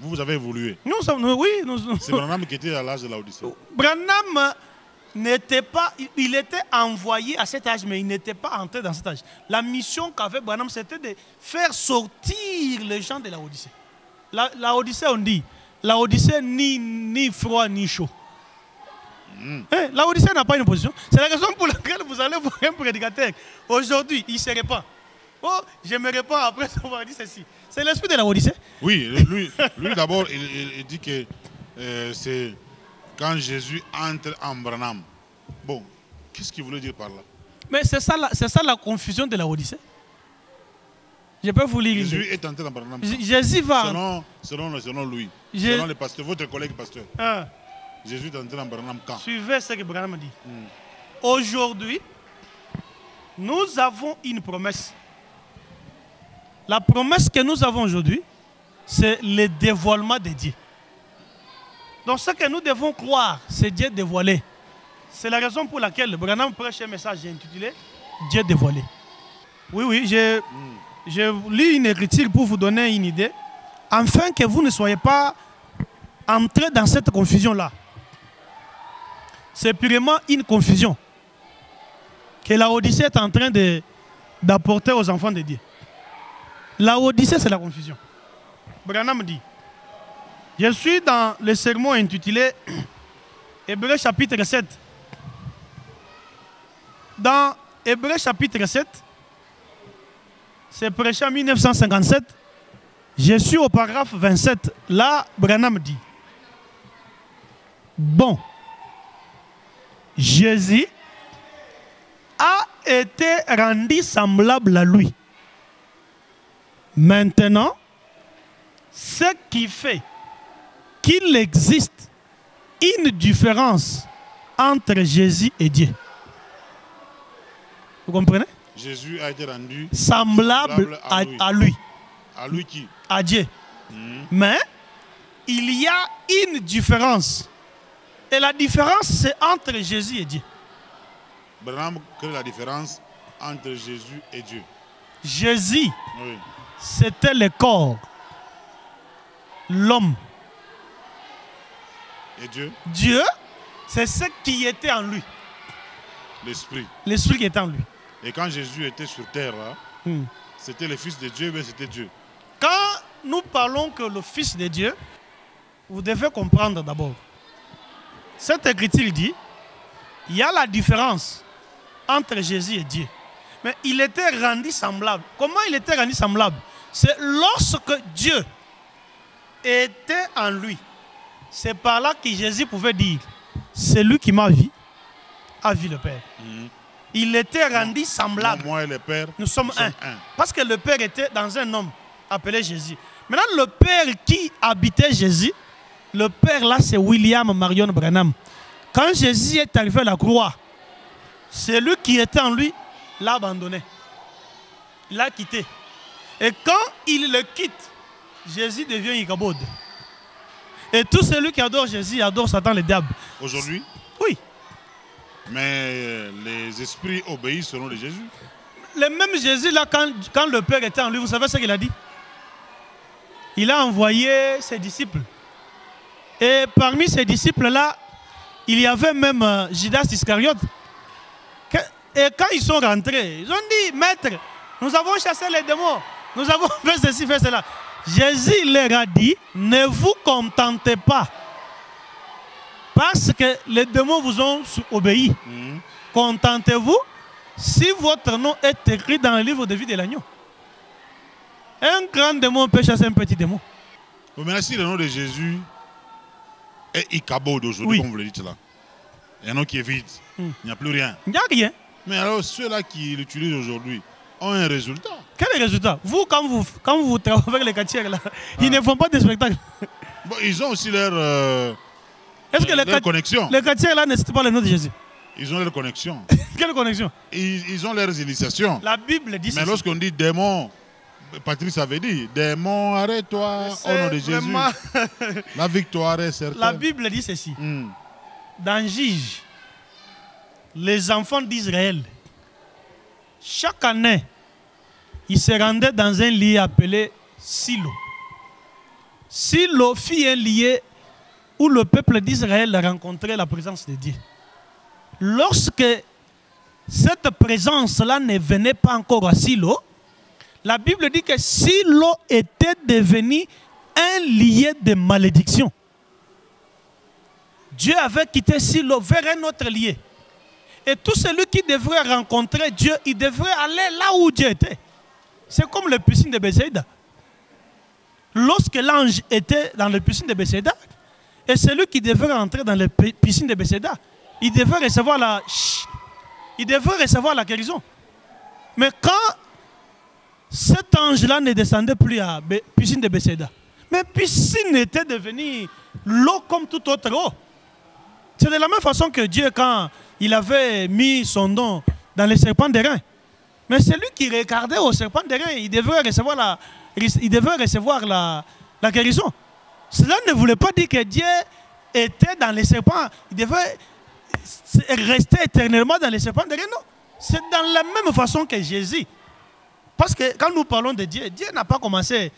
Vous avez évolué. Oui. C'est Branham qui était à l'âge de l'Odyssée. Branham n'était pas, il était envoyé à cet âge, mais il n'était pas entré dans cet âge. La mission qu'avait Branham, c'était de faire sortir les gens de la Odyssée. La Odyssée, on dit, la Odyssée ni froid ni chaud. La Odyssée n'a pas une position. C'est la raison pour laquelle vous allez voir un prédicateur. Aujourd'hui, il ne se répand. Oh, je me réponds après avoir dit ceci. C'est l'esprit de la Odyssée. Oui, lui d'abord, il dit que c'est quand Jésus entre en Branham. Bon, qu'est-ce qu'il voulait dire par là? Mais c'est ça la confusion de la Odyssée. Je peux vous lire. Jésus est entré en Branham. Jésus va. Selon lui. Selon le pasteur, votre collègue pasteur. Jésus est entré en Branham quand? Suivez ce que Branham dit. Aujourd'hui, nous avons une promesse. La promesse que nous avons aujourd'hui, c'est le dévoilement de Dieu. Donc ce que nous devons croire, c'est Dieu dévoilé. C'est la raison pour laquelle Branham prêche un message intitulé Dieu dévoilé. Oui, j'ai lu une écriture pour vous donner une idée, afin que vous ne soyez pas entrés dans cette confusion-là. C'est purement une confusion que la Odyssée est en train d'apporter aux enfants de Dieu. La Odyssée, c'est la confusion. Branham dit, je suis dans le sermon intitulé Hébreux chapitre 7. Dans Hébreux chapitre 7, c'est prêché en 1957. Je suis au paragraphe 27. Là, Branham dit, bon, Jésus a été rendu semblable à lui. Maintenant, ce qui fait qu'il existe une différence entre Jésus et Dieu. Vous comprenez? Jésus a été rendu semblable à lui. À lui qui? À Dieu. Mais il y a une différence. Et la différence, c'est entre Jésus et Dieu. Branham crée la différence entre Jésus et Dieu. Jésus, oui, c'était le corps. L'homme. Et Dieu? Dieu, c'est ce qui était en lui. L'esprit. L'esprit qui était en lui. Et quand Jésus était sur terre, c'était le Fils de Dieu, mais c'était Dieu. Quand nous parlons que le Fils de Dieu, vous devez comprendre d'abord. Cette écriture dit, il y a la différence entre Jésus et Dieu. Mais il était rendu semblable. Comment il était rendu semblable? C'est lorsque Dieu était en lui. C'est par là que Jésus pouvait dire, c'est lui qui m'a vu, a vu le Père. Il était rendu semblable. Moi et le Père, nous sommes un. Parce que le Père était dans un homme appelé Jésus. Maintenant, le Père qui habitait Jésus, le Père là, c'est William Marion Branham. Quand Jésus est arrivé à la croix, c'est lui qui était en lui, l'a abandonné. Il l'a quitté. Et quand il le quitte, Jésus devient Ichabod. Et tout celui qui adore Jésus adore Satan le diable. Aujourd'hui? Oui. Mais les esprits obéissent au nom de Jésus. Le même Jésus là, quand le Père était en lui, vous savez ce qu'il a dit? Il a envoyé ses disciples. Et parmi ces disciples-là, il y avait même Judas Iscariote. Et quand ils sont rentrés, ils ont dit, Maître, nous avons chassé les démons. Nous avons fait ceci, fait cela. Jésus leur a dit, ne vous contentez pas. Parce que les démons vous ont obéi. Contentez-vous si votre nom est écrit dans le livre de vie de l'agneau. Un grand démon peut chasser un petit démon. Mais si le nom de Jésus est Ichabod aujourd'hui, comme vous le dites là, il y a un nom qui est vide, il n'y a plus rien. Il n'y a rien. Mais alors ceux-là qui l'utilisent aujourd'hui ont un résultat. Quel est le résultat? Vous, quand vous travaillez avec les quartiers là, ils ne font pas de spectacle. Bon, ils ont aussi leur connexion. Les quartiers là ne citent pas le nom de Jésus. Ils ont leur connexion. Quelle connexion? Ils ont leurs initiations. La Bible dit mais lorsqu'on dit démon, Patrice avait dit, démon, arrête-toi au nom de Jésus. La victoire est certaine. La Bible dit ceci. Dans Juge, les enfants d'Israël, chaque année, ils se rendaient dans un lieu appelé Silo. Silo fut un lieu où le peuple d'Israël rencontrait la présence de Dieu. Lorsque cette présence-là ne venait pas encore à Silo, la Bible dit que Silo était devenu un lieu de malédiction. Dieu avait quitté Silo vers un autre lieu. Et tout celui qui devrait rencontrer Dieu, il devrait aller là où Dieu était. C'est comme les piscines de Bethsaïda. Lorsque l'ange était dans les piscines de Bethsaïda, et celui qui devait rentrer dans les piscines de Bethsaïda, il devait recevoir la guérison. Mais quand cet ange-là ne descendait plus à la piscine de Bethsaïda, mais piscine était devenue l'eau comme toute autre eau. C'est de la même façon que Dieu, quand il avait mis son nom dans les serpents d'airain. Mais celui qui regardait au serpent d'airain, il devait recevoir la guérison. Cela ne voulait pas dire que Dieu était dans les serpents. Il devait rester éternellement dans les serpents d'airain. Non. C'est dans la même façon que Jésus. Parce que quand nous parlons de Dieu, Dieu n'a pas commencé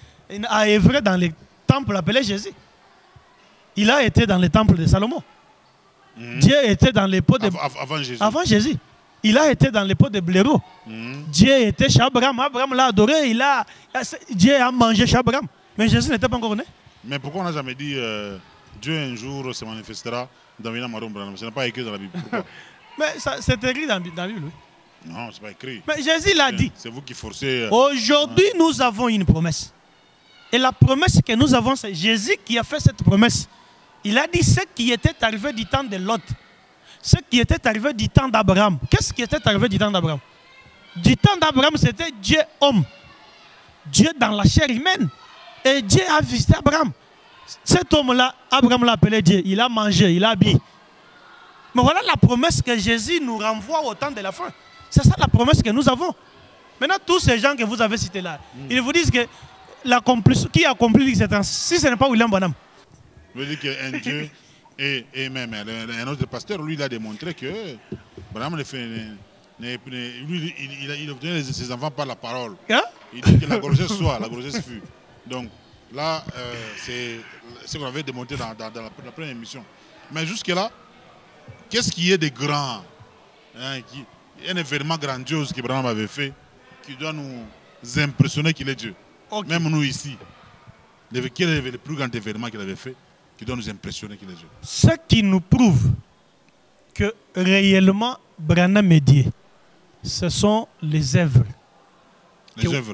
à œuvrer dans les temples appelés Jésus. Il a été dans les temples de Salomon. Dieu était dans les pots de... Avant Jésus. Il a été dans les pots de blaireau. Dieu était chez Abraham. Abraham l'a adoré. Dieu a mangé chez Abraham. Mais Jésus n'était pas encore né. Mais pourquoi on n'a jamais dit Dieu un jour se manifestera dans William Maron Branham? Ce n'est pas écrit dans la Bible. Pourquoi? Mais c'est écrit dans la Bible. Non, ce n'est pas écrit. Mais Jésus l'a dit. C'est vous qui forcez. Aujourd'hui, nous avons une promesse. Et la promesse que nous avons, c'est Jésus qui a fait cette promesse. Il a dit ce qui était arrivé du temps de Lot. Ce qui était arrivé du temps d'Abraham. Qu'est-ce qui était arrivé du temps d'Abraham? Du temps d'Abraham, c'était Dieu homme. Dieu dans la chair humaine. Et Dieu a visité Abraham. Cet homme-là, Abraham l'a appelé Dieu. Il a mangé, il a habillé. Mais voilà la promesse que Jésus nous renvoie au temps de la fin. C'est ça la promesse que nous avons. Maintenant, tous ces gens que vous avez cités là, ils vous disent que qui a accompli cette ans, si ce n'est pas William Branham. Vous voulez dire qu'un Dieu et même un autre pasteur, lui, il a démontré que Branham il obtenait ses enfants par la parole. Hein? Il dit que la grossesse soit, la grossesse fut. Donc là, c'est ce qu'on avait démontré dans la première émission. Mais jusque-là, qu'est-ce qui est de grand, un événement grandiose que Branham avait fait, qui doit nous impressionner qu'il est Dieu. Okay. Même nous ici, quel est le plus grand événement qu'il avait fait qui doit nous impressionner qu'il est Dieu? Ce qui nous prouve que réellement Branham est Dieu, ce sont les œuvres.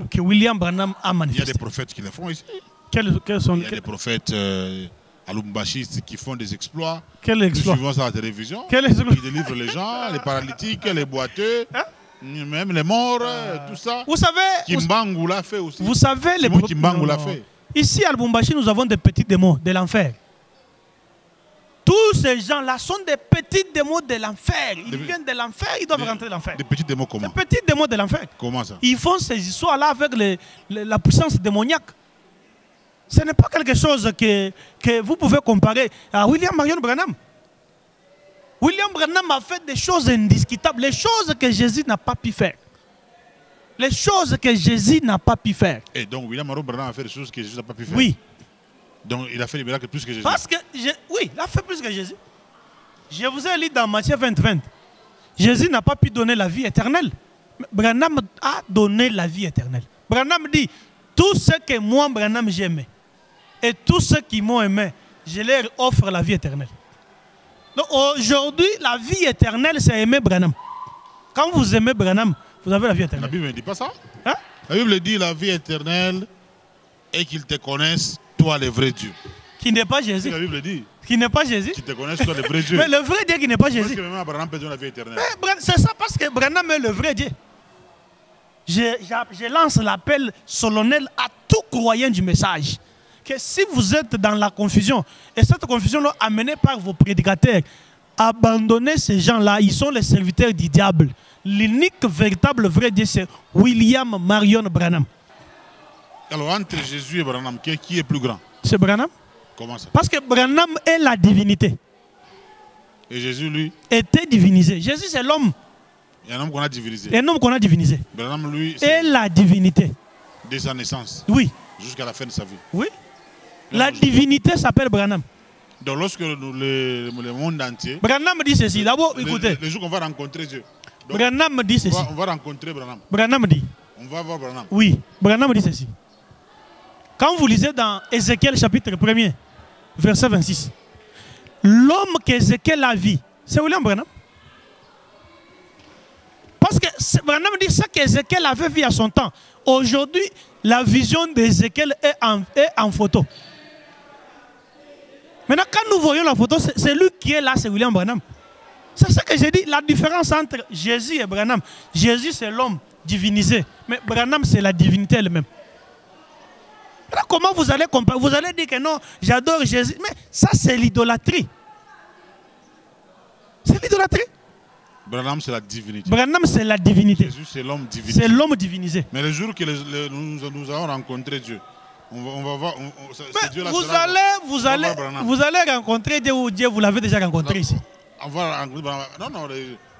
Que William Branham a manifestées. Il y a des prophètes qui le font ici. Quels sont, il y a des prophètes alumbachistes qui font des exploits. Quels exploits? Nous suivons ça à la télévision. Qui délivrent les gens, les paralytiques, les boiteux. Hein? Même les morts, tout ça. Vous savez, Kimbangu l'a fait aussi. Vous savez, Kimbangu l'a fait. Ici à Lubumbashi, nous avons des petits démons de l'enfer. Tous ces gens-là sont des petits démons de l'enfer. Ils viennent de l'enfer, ils doivent rentrer de l'enfer. Des petits démons comment? Des petits démons de l'enfer. Comment ça? Ils font ces histoires-là avec la puissance démoniaque. Ce n'est pas quelque chose que vous pouvez comparer à William Marion Branham. William Branham a fait des choses indiscutables, les choses que Jésus n'a pas pu faire. Les choses que Jésus n'a pas pu faire. Et donc William Marion Branham a fait des choses que Jésus n'a pas pu faire? Oui. Donc il a fait des miracles plus que Jésus? Parce que, oui, il a fait plus que Jésus. Je vous ai lu dans Matthieu 20. Jésus n'a pas pu donner la vie éternelle. Branham a donné la vie éternelle. Branham dit, tout ce que moi, Branham, j'ai aimé, et tous ceux qui m'ont aimé, je leur offre la vie éternelle. Donc aujourd'hui, la vie éternelle, c'est aimer Branham. Quand vous aimez Branham, vous avez la vie éternelle. La Bible ne dit pas ça. Hein? La Bible dit la vie éternelle et qu'ils te connaissent, toi le vrai Dieu. Qui n'est pas Jésus. La Bible dit. Qui n'est pas Jésus. Qui te connaissent, toi le vrai Dieu. Mais le vrai Dieu qui n'est pas Jésus. Parce que même Branham peut donner la vie éternelle. C'est ça parce que Branham est le vrai Dieu. Je lance l'appel solennel à tout croyant du message. Que si vous êtes dans la confusion, et cette confusion est amenée par vos prédicateurs, abandonnez ces gens-là, ils sont les serviteurs du diable. L'unique véritable vrai Dieu, c'est William Marion Branham. Alors entre Jésus et Branham, qui est plus grand? C'est Branham. Comment ça? Parce que Branham est la divinité. Et Jésus, lui, était divinisé. Jésus, c'est l'homme. Et un homme qu'on a divinisé. Un homme qu'on a divinisé. Branham, lui, et la divinité. De sa naissance. Oui. Jusqu'à la fin de sa vie. Oui. La divinité s'appelle Branham. Donc lorsque le monde entier... Branham dit ceci. D'abord, écoutez. Le jour qu'on va rencontrer Dieu. Donc, Branham dit ceci. On va rencontrer Branham. Branham dit. On va voir Branham. Oui, Branham dit ceci. Quand vous lisez dans Ézéchiel chapitre 1er, verset 26, l'homme qu'Ézéchiel a vu, c'est William Branham. Parce que Branham dit ce qu'Ézéchiel avait vu à son temps. Aujourd'hui, la vision d'Ézéchiel est en photo. Maintenant, quand nous voyons la photo, c'est lui qui est là, c'est William Branham. C'est ce que j'ai dit, la différence entre Jésus et Branham. Jésus, c'est l'homme divinisé, mais Branham, c'est la divinité elle-même. Alors, comment vous allez comparer? Vous allez dire que non, j'adore Jésus, mais ça, c'est l'idolâtrie. C'est l'idolâtrie. Branham, c'est la divinité. Branham, c'est la divinité. Jésus, c'est l'homme divinisé. C'est l'homme divinisé. Mais le jour que nous allons rencontrer Dieu, on va voir. Dieu là vous allez rencontrer Dieu ou Dieu, vous l'avez déjà rencontré ici. On va rencontrer. Non,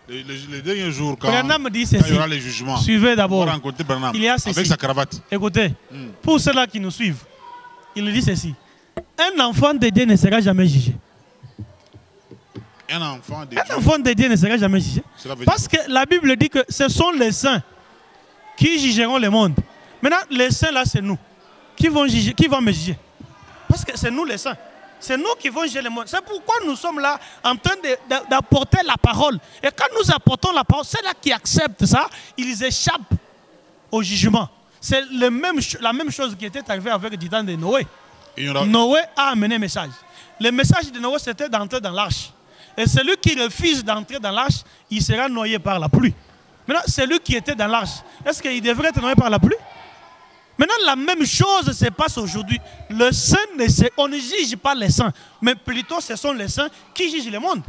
les derniers jours, quand dit il y aura les jugements, suivez d'abord. on va rencontrer Branham Il y a ceci. avec sa cravate. Écoutez, pour ceux-là qui nous suivent, il dit ceci. Un enfant de Dieu ne sera jamais jugé. Un enfant de Dieu ne sera jamais jugé. Parce que la Bible dit que ce sont les saints qui jugeront le monde. Maintenant, les saints là, c'est nous. Qui vont me juger. Parce que c'est nous les saints. C'est nous qui vont juger le monde. C'est pourquoi nous sommes là en train d'apporter la parole. Et quand nous apportons la parole, ceux-là qui acceptent ça, ils échappent au jugement. C'est la même chose qui était arrivée avec le temps de Noé. Noé a amené un message. Le message de Noé, c'était d'entrer dans l'arche. Et celui qui refuse d'entrer dans l'arche, il sera noyé par la pluie. Maintenant, celui qui était dans l'arche, est-ce qu'il devrait être noyé par la pluie? Maintenant, la même chose se passe aujourd'hui. Le saint, on ne juge pas les saints, mais plutôt ce sont les saints qui jugent le monde.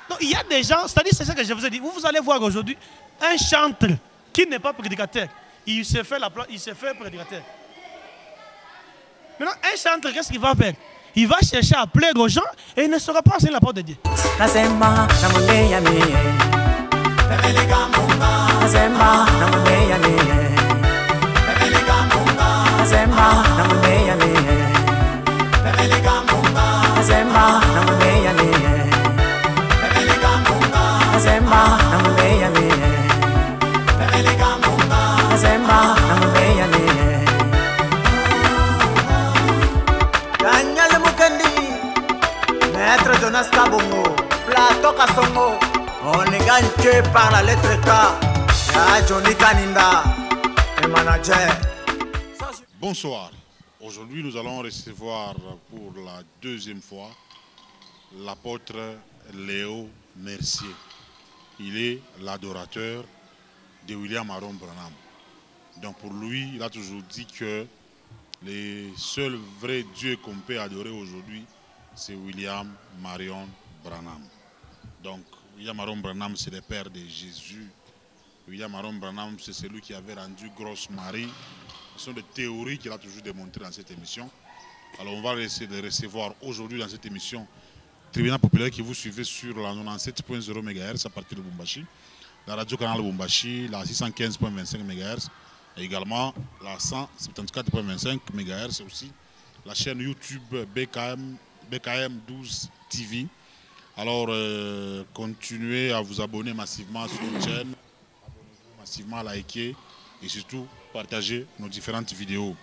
Donc il y a des gens, c'est-à-dire c'est ce que je vous ai dit, vous allez voir aujourd'hui un chantre qui n'est pas prédicateur. Il se fait prédicateur. Maintenant, un chantre, qu'est-ce qu'il va faire? Il va chercher à plaire aux gens et il ne saura pas enseigner la parole de Dieu. Daniel Mukendi, Maître Jonas Kabongo, Plateau Kassongo, on est gagné par la lettre K, Johnny Kaninda, le manager. Bonsoir. Aujourd'hui, nous allons recevoir pour la deuxième fois l'apôtre Léo Mercier. Il est l'adorateur de William Aaron Branham. Donc pour lui, il a toujours dit que les seuls vrais dieux qu'on peut adorer aujourd'hui, c'est William Marion Branham. Donc William Aaron Branham, c'est le père de Jésus. William Aaron Branham, c'est celui qui avait rendu grosse Marie. Ce sont des théories qu'il a toujours démontrées dans cette émission. Alors on va essayer de recevoir aujourd'hui dans cette émission Tribunal Populaire qui vous suivez sur la 97.0 MHz à partir de Bumbashi, la radio canal Bumbashi, la 615.25 MHz, et également la 174.25 MHz, aussi la chaîne YouTube BKM 12 TV. Alors continuez à vous abonner massivement sur notre chaîne, abonnez-vous massivement, likez et surtout partager nos différentes vidéos.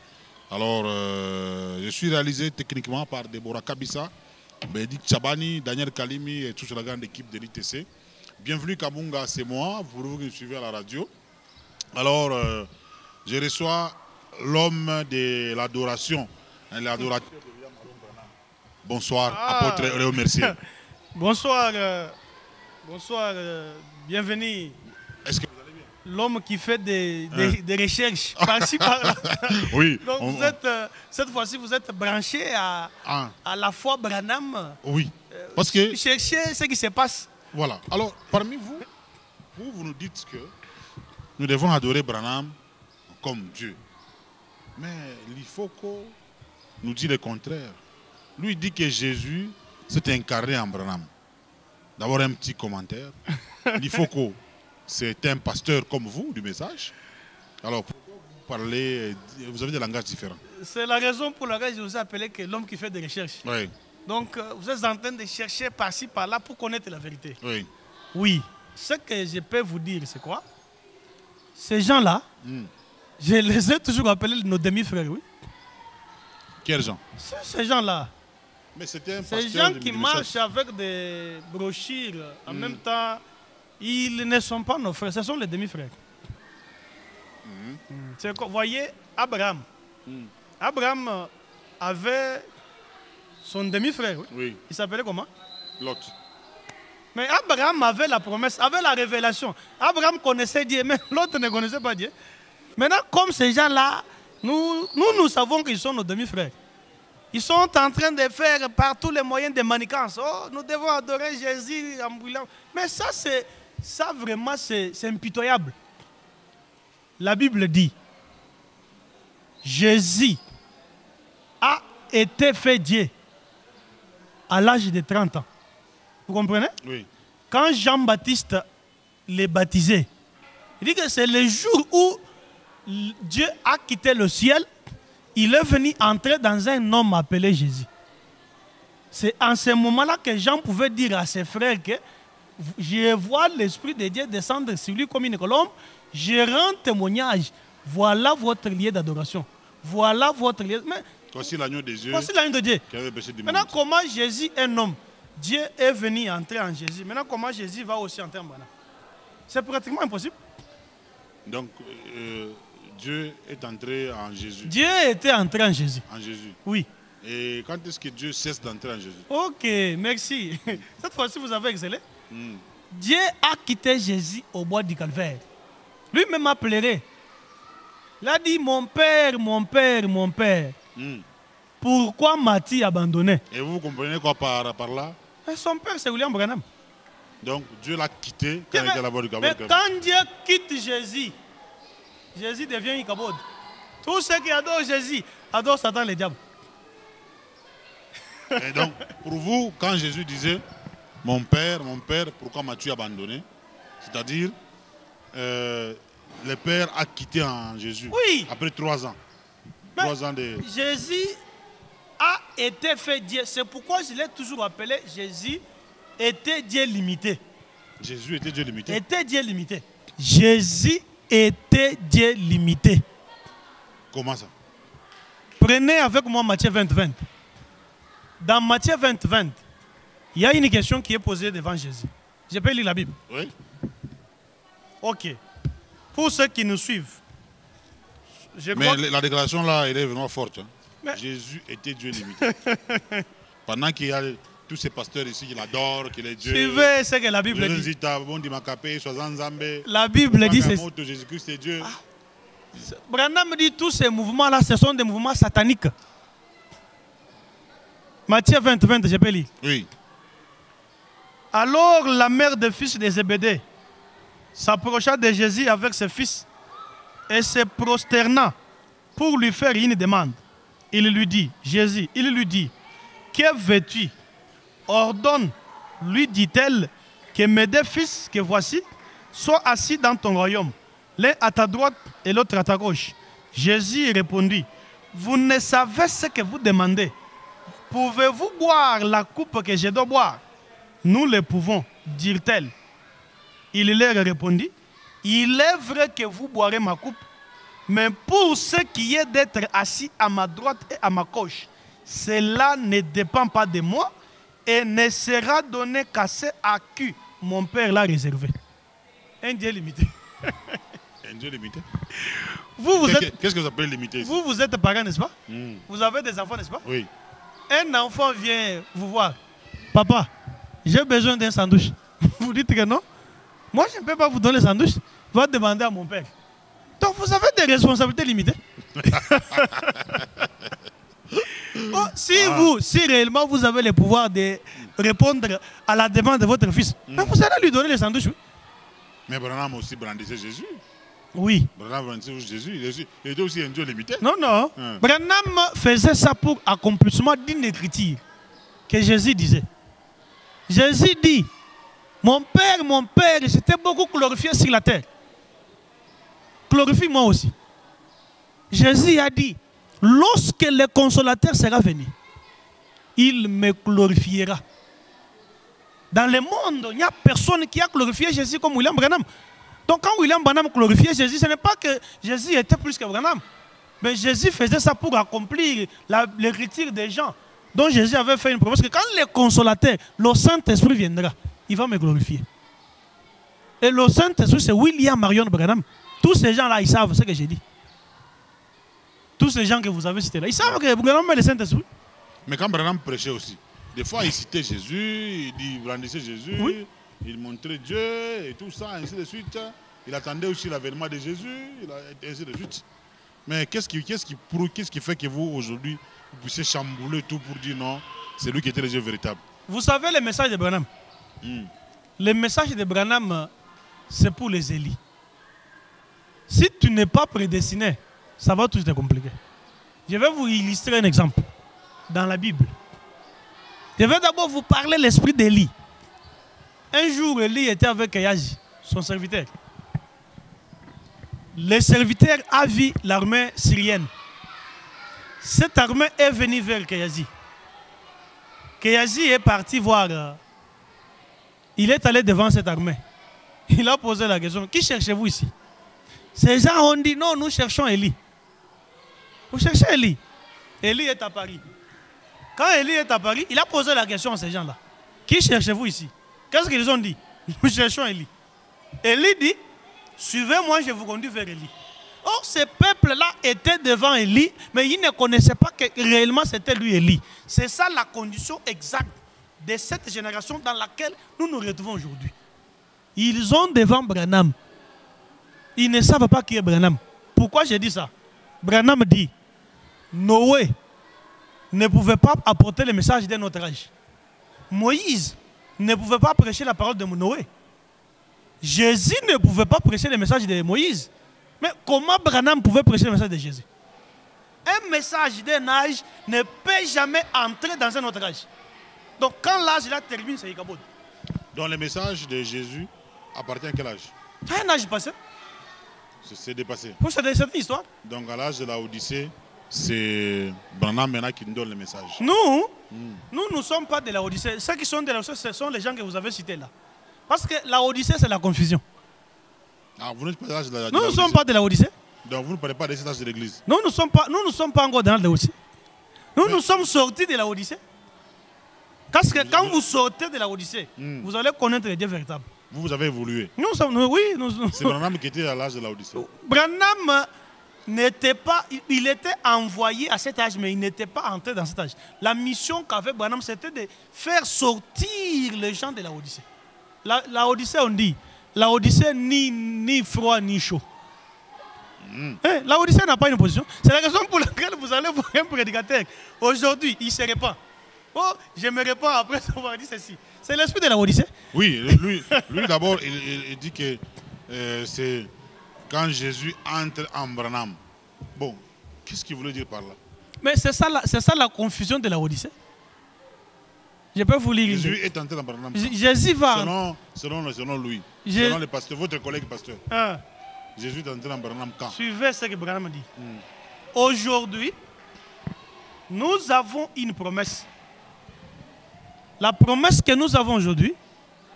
Alors je suis réalisé techniquement par Deborah Kabissa, Bédic Chabani, Daniel Kalimi et toute la grande équipe de l'ITC. Bienvenue Kabunga, c'est moi, pour vous qui me suivez à la radio. Alors, je reçois l'homme de l'adoration, l'adorateur de William Aaron Branham. Bonsoir, apôtre Léo Mercier. Bonsoir, bienvenue. Est-ce que vous allez bien? L'homme qui fait des recherches par-ci par-là. Oui. Donc cette fois-ci, vous êtes branché à la foi Branham. Oui. Parce que cherchez ce qui se passe. Voilà. Alors, parmi vous, vous nous dites que nous devons adorer Branham comme Dieu. Mais l'Ifoko nous dit le contraire. Lui dit que Jésus s'est incarné en Branham. D'abord un petit commentaire. L'Ifoko, c'est un pasteur comme vous du message. Alors pourquoi vous parlez, vous avez des langages différents? C'est la raison pour laquelle je vous ai appelé que l'homme qui fait des recherches. Oui. Donc, vous êtes en train de chercher par-ci, par-là pour connaître la vérité. Oui. Oui. Ce que je peux vous dire, c'est quoi? Ces gens-là, je les ai toujours appelés nos demi-frères, oui. Quels gens? Ces gens-là. Mais c'était un Ces gens qui marchent avec des brochures, en même temps, ils ne sont pas nos frères, ce sont les demi-frères. Vous voyez, Abraham. Abraham avait son demi-frère, oui. Oui. Il s'appelait comment? Lot. Mais Abraham avait la promesse, avait la révélation. Abraham connaissait Dieu, mais l'autre ne connaissait pas Dieu. Maintenant, comme ces gens-là, nous savons qu'ils sont nos demi-frères. Ils sont en train de faire par tous les moyens de manigance. Oh, nous devons adorer Jésus ambulant. Mais ça vraiment, c'est impitoyable. La Bible dit, Jésus a été fait Dieu à l'âge de 30 ans. Vous comprenez? Oui. Quand Jean-Baptiste les baptisait, il dit que c'est le jour où Dieu a quitté le ciel, il est venu entrer dans un homme appelé Jésus. C'est en ce moment-là que Jean pouvait dire à ses frères que je vois l'Esprit de Dieu descendre sur lui comme une colombe, je rends témoignage, voilà votre lieu d'adoration. Voilà votre lieu. Mais voici l'agneau de Dieu. Voici l'agneau de Dieu. Maintenant, monde. comment Jésus est un homme? Dieu est venu entrer en Jésus. Maintenant, comment Jésus va aussi entrer en Bana? C'est pratiquement impossible. Donc, Dieu est entré en Jésus. Dieu était entré en Jésus. En Jésus. Oui. Et quand est-ce que Dieu cesse d'entrer en Jésus? Ok, merci. Cette fois-ci, vous avez excellé. Dieu a quitté Jésus au bois du Calvaire. Lui-même a pleuré. Il a dit, mon père, mon père, mon père. Pourquoi m'as-tu abandonné? Et vous comprenez quoi par là? Et son père, c'est William Branham. Donc, Dieu l'a quitté quand il était à la bord du Calvaire. Mais quand Dieu quitte Jésus, Jésus devient Ichabod. Tous ceux qui adorent Jésus adorent Satan le diable. Et donc, pour vous, quand Jésus disait mon père, pourquoi m'as-tu abandonné? C'est-à-dire, le Père a quitté en Jésus. Oui. Après 3 ans. Mais 3 ans de... Jésus a été fait Dieu. C'est pourquoi je l'ai toujours appelé Jésus était Dieu limité. Jésus était Dieu limité. Était Dieu limité. Jésus était Dieu limité. Comment ça? Prenez avec moi Matthieu 20. Dans Matthieu 20, il y a une question qui est posée devant Jésus. Je peux lire la Bible? Oui. Ok. Pour ceux qui nous suivent. Mais la déclaration là, elle est vraiment forte. Hein. Mais... Jésus était Dieu limité. Pendant qu'il y a tous ces pasteurs ici qui l'adorent, qui les Dieu. Suivez ce que la Bible dit. La Bible dit c'est... Jésus-Christ est Dieu. Branham dit tous ces mouvements-là, ce sont des mouvements sataniques. Matthieu 20, je peux lire. Oui. Alors la mère des fils de Zébédée s'approcha de Jésus avec ses fils et se prosterna pour lui faire une demande. Il lui dit, Jésus, il lui dit, que veux-tu? Ordonne, lui dit-elle, que mes 2 fils que voici soient assis dans ton royaume, l'un à ta droite et l'autre à ta gauche. Jésus répondit, vous ne savez ce que vous demandez. Pouvez-vous boire la coupe que je dois boire? Nous le pouvons, dit-elle. Il leur répondit, il est vrai que vous boirez ma coupe, mais pour ce qui est d'être assis à ma droite et à ma gauche, cela ne dépend pas de moi et ne sera donné qu'à ceux à qui mon Père l'a réservé. Un Dieu limité. Un Dieu limité. Qu'est-ce que vous appelez limité ici? Vous êtes parents, n'est-ce pas? Vous avez des enfants, n'est-ce pas? Oui. Un enfant vient vous voir. Papa, j'ai besoin d'un sandwich. Vous dites que non. Moi, je ne peux pas vous donner le sandwich. Va demander à mon père. Donc, vous avez des responsabilités limitées. Si réellement vous avez le pouvoir de répondre à la demande de votre fils, vous allez lui donner le sandwich. Oui. Mais Branham aussi brandissait Jésus. Oui. Branham brandissait Jésus. Il était aussi un Dieu limité. Non. Branham faisait ça pour accomplissement d'une écriture que Jésus disait. Jésus dit, mon père, j'étais beaucoup glorifié sur la terre. Glorifie-moi aussi. Jésus a dit, lorsque le consolateur sera venu, il me glorifiera. Dans le monde, il n'y a personne qui a glorifié Jésus comme William Branham. Donc quand William Branham glorifiait Jésus, ce n'est pas que Jésus était plus que Branham. Mais Jésus faisait ça pour accomplir l'écriture des gens. Donc Jésus avait fait une promesse que quand le consolateur, le Saint-Esprit viendra, il va me glorifier. Et le Saint-Esprit, c'est William Marion Branham. Tous ces gens-là, ils savent ce que j'ai dit. Tous ces gens que vous avez cités là, ils savent que Branham est le Saint-Esprit. Mais quand Branham prêchait aussi, des fois il citait Jésus, il brandissait Jésus, oui. Il montrait Dieu et tout ça, ainsi de suite. Il attendait aussi l'avènement de Jésus, ainsi de suite. Mais qu'est-ce qui fait que vous, aujourd'hui, vous puissiez chambouler tout pour dire non, c'est lui qui était le Dieu véritable? Vous savez le message de Branham. Le message de Branham, c'est pour les élites. Si tu n'es pas prédestiné, ça va tout être compliqué. Je vais vous illustrer un exemple dans la Bible. Je vais d'abord vous parler de l'esprit d'Élie. Un jour, Élie était avec Géhazi, son serviteur. Le serviteur a vu l'armée syrienne. Cette armée est venue vers Géhazi. Géhazi est parti voir. Il est allé devant cette armée. Il a posé la question, qui cherchez-vous ici? Ces gens ont dit, non, nous cherchons Élie. Vous cherchez Élie? Élie est à Paris. Quand Élie est à Paris, il a posé la question à ces gens-là. Qui cherchez-vous ici? Qu'est-ce qu'ils ont dit? Nous cherchons Élie. Élie dit, suivez-moi, je vous conduis vers Élie. Or, ce peuple-là était devant Élie, mais ils ne connaissaient pas que réellement c'était lui Élie. C'est ça la condition exacte de cette génération dans laquelle nous nous retrouvons aujourd'hui. Ils ont devant Branham. Ils ne savent pas qui est Branham. Pourquoi j'ai dit ça? Branham dit, Noé ne pouvait pas apporter le message de notre âge. Moïse ne pouvait pas prêcher la parole de Noé. Jésus ne pouvait pas prêcher le message de Moïse. Mais comment Branham pouvait prêcher le message de Jésus? Un message d'un âge ne peut jamais entrer dans un autre âge. Donc quand l'âge là termine, c'est Ikabod. Donc le message de Jésus appartient à quel âge? À un âge passé. C'est dépassé. Pour cette histoire. Donc à l'âge de la Odyssée, c'est Branham maintenant qui nous donne le message. Nous ne sommes pas de la Odyssée. Ceux qui sont de la Odyssée, ce sont les gens que vous avez cités là. Parce que la Odyssée, c'est la confusion. Ah, vous n'êtes pas de l'âge de la Nous ne sommes pas de la Odyssée. Donc vous ne parlez pas de cet âge de l'église. Nous ne sommes pas encore dans la Odyssée. Nous sommes sortis de la Odyssée. Parce que quand vous sortez de la Odyssée, vous allez connaître les dieux véritables. Vous avez évolué. C'est Branham qui était à l'âge de la Odyssée. Branham n'était pas, il était envoyé à cet âge, mais il n'était pas entré dans cet âge. La mission qu'avait Branham, c'était de faire sortir les gens de la Odyssée. La Odyssée, on dit, la Odyssée ni froid ni chaud. La Odyssée n'a pas une position. C'est la raison pour laquelle vous allez voir un prédicateur. Aujourd'hui, il ne se répand. Oh, je me réponds après avoir dit ceci. C'est l'esprit de la Odyssée. Oui, lui d'abord, il dit que c'est quand Jésus entre en Branham. Bon, qu'est-ce qu'il voulait dire par là? Mais c'est ça la confusion de la Odyssée. Je peux vous lire. Jésus est entré en Branham. Jésus va. Selon lui. Selon le pasteur, votre collègue pasteur. Jésus est entré en Branham quand? Suivez ce que Branham dit. Aujourd'hui, nous avons une promesse. La promesse que nous avons aujourd'hui,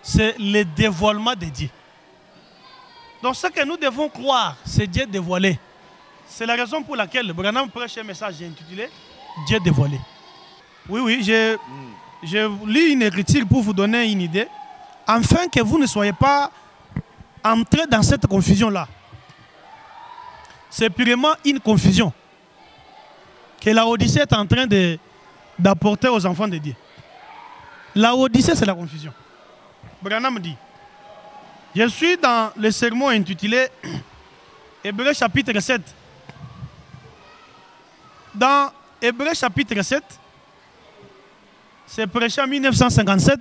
c'est le dévoilement de Dieu. Donc ce que nous devons croire, c'est Dieu dévoilé. C'est la raison pour laquelle Branham prêche un message intitulé Dieu dévoilé. Oui, je lis une écriture pour vous donner une idée, afin que vous ne soyez pas entrés dans cette confusion-là. C'est purement une confusion que la Odyssée est en train d'apporter aux enfants de Dieu. La Odyssée, c'est la confusion. Branham dit, je suis dans le sermon intitulé Hébreux chapitre 7. Dans Hébreux chapitre 7, c'est prêché en 1957.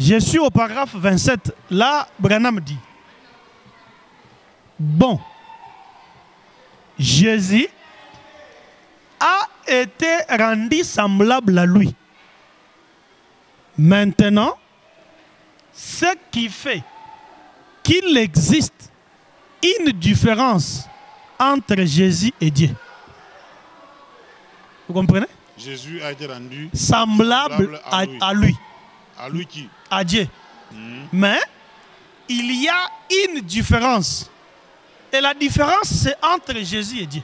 Je suis au paragraphe 27. Là, Branham dit, bon, Jésus a été rendu semblable à lui. Maintenant, ce qui fait qu'il existe une différence entre Jésus et Dieu, Vous comprenez? Jésus a été rendu semblable à lui. À lui qui? À Dieu. Mais il y a une différence. Et la différence, c'est entre Jésus et Dieu.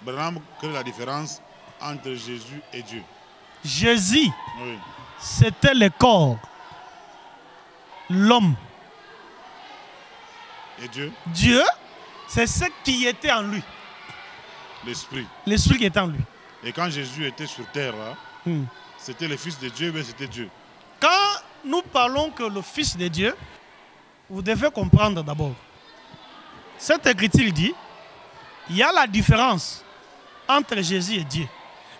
Branham, quelle est la différence entre Jésus et Dieu? Jésus, oui, c'était le corps. L'homme. Et Dieu? Dieu, c'est ce qui était en lui. L'esprit. L'esprit qui était en lui. Et quand Jésus était sur terre, c'était le Fils de Dieu, mais c'était Dieu. Quand nous parlons que le Fils de Dieu, vous devez comprendre d'abord. Cette écriture dit, il y a la différence entre Jésus et Dieu.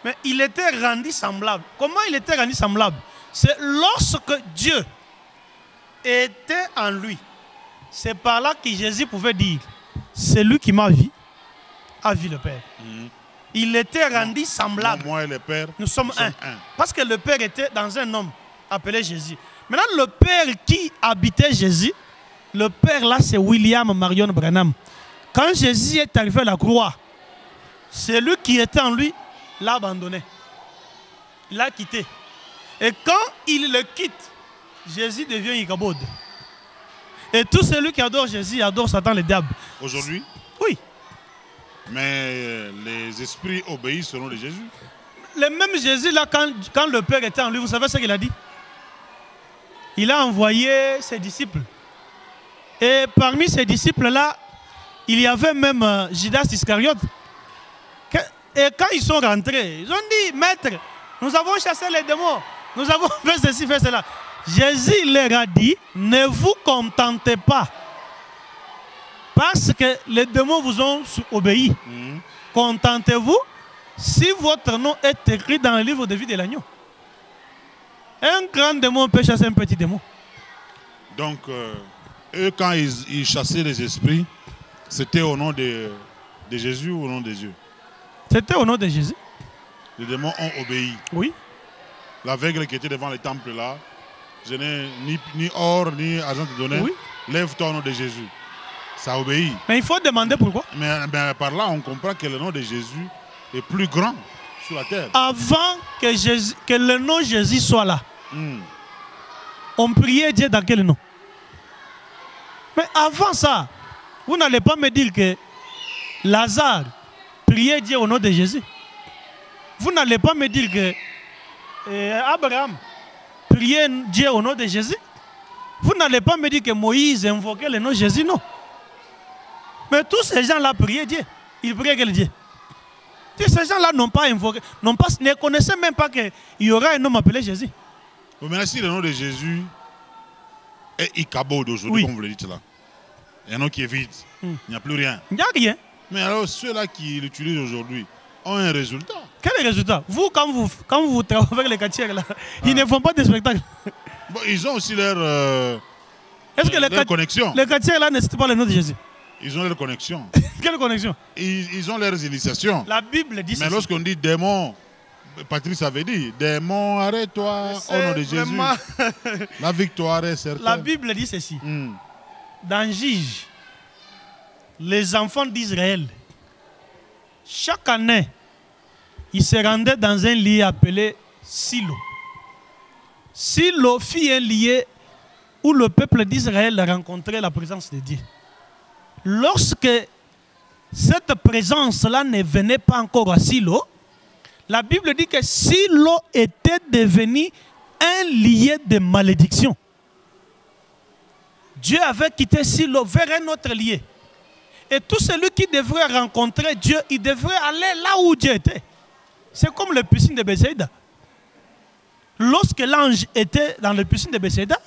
Mais il était rendu semblable. Comment il était rendu semblable? C'est lorsque Dieu était en lui. C'est par là que Jésus pouvait dire, c'est lui qui m'a vu, a vu le Père. Il était rendu semblable. Moi et le Père, nous sommes un. Parce que le Père était dans un homme appelé Jésus. Maintenant, le Père qui habitait Jésus, le Père là, c'est William Marion Branham. Quand Jésus est arrivé à la croix, c'est lui qui était en lui, l'a abandonné. Il l'a quitté. Et quand il le quitte, Jésus devient Ichabod. Et tout celui qui adore Jésus adore Satan le diable. Aujourd'hui? Oui. Mais les esprits obéissent au nom de Jésus. Le même Jésus là, quand le Père était en lui, vous savez ce qu'il a dit? Il a envoyé ses disciples. Et parmi ces disciples-là, il y avait même Judas Iscariote. Et quand ils sont rentrés, ils ont dit, Maître, nous avons chassé les démons. Nous avons fait ceci, fait cela. Jésus leur a dit, ne vous contentez pas. Parce que les démons vous ont obéi. Contentez-vous si votre nom est écrit dans le livre de vie de l'agneau. Un grand démon peut chasser un petit démon. Donc, eux, quand ils chassaient les esprits, c'était au nom de Jésus ou au nom de Dieu? C'était au nom de Jésus. Les démons ont obéi. Oui. L'aveugle qui était devant le temple là, je n'ai ni or ni argent te donner. Oui. Lève-toi au nom de Jésus. Ça obéit. Mais il faut demander pourquoi. Mais par là, on comprend que le nom de Jésus est plus grand sur la terre. Avant que le nom de Jésus soit là, on priait Dieu dans quel nom? Mais avant ça, vous n'allez pas me dire que Lazare priait Dieu au nom de Jésus. Vous n'allez pas me dire que Abraham priait Dieu au nom de Jésus. Vous n'allez pas me dire que Moïse invoquait le nom de Jésus, non. Mais tous ces gens-là priaient Dieu. Ils priaient quel Dieu? Ces gens-là n'ont pas invoqué, ne connaissaient même pas qu'il y aura un homme appelé Jésus. Mais si le nom de Jésus est Ichabod aujourd'hui, comme vous le dites là, il y a un nom qui est vide, il n'y a plus rien. Il n'y a rien. Mais alors ceux-là qui l'utilisent aujourd'hui ont un résultat. Quel résultat? Vous, quand vous travaillez avec les quartiers là, ils ne font pas de spectacle. Bon, ils ont aussi leur connexion. Les quartiers là ne citent pas le nom de Jésus. Ils ont leur connexion. Quelle connexion? Ils ont leurs initiations. La Bible dit ça. Mais lorsqu'on dit démon, Patrice avait dit, démon, arrête-toi au nom de Jésus. Vraiment... La victoire est certaine. La Bible dit ceci. Dans Juge, les enfants d'Israël, chaque année, ils se rendaient dans un lieu appelé Silo. Silo fut un lieu où le peuple d'Israël rencontrait la présence de Dieu. Lorsque cette présence-là ne venait pas encore à Silo, la Bible dit que Silo était devenu un lieu de malédiction. Dieu avait quitté Silo vers un autre lieu. Et tout celui qui devrait rencontrer Dieu, il devrait aller là où Dieu était. C'est comme le piscine de Bethsaïda. Lorsque l'ange était dans le piscine de Bethsaïda,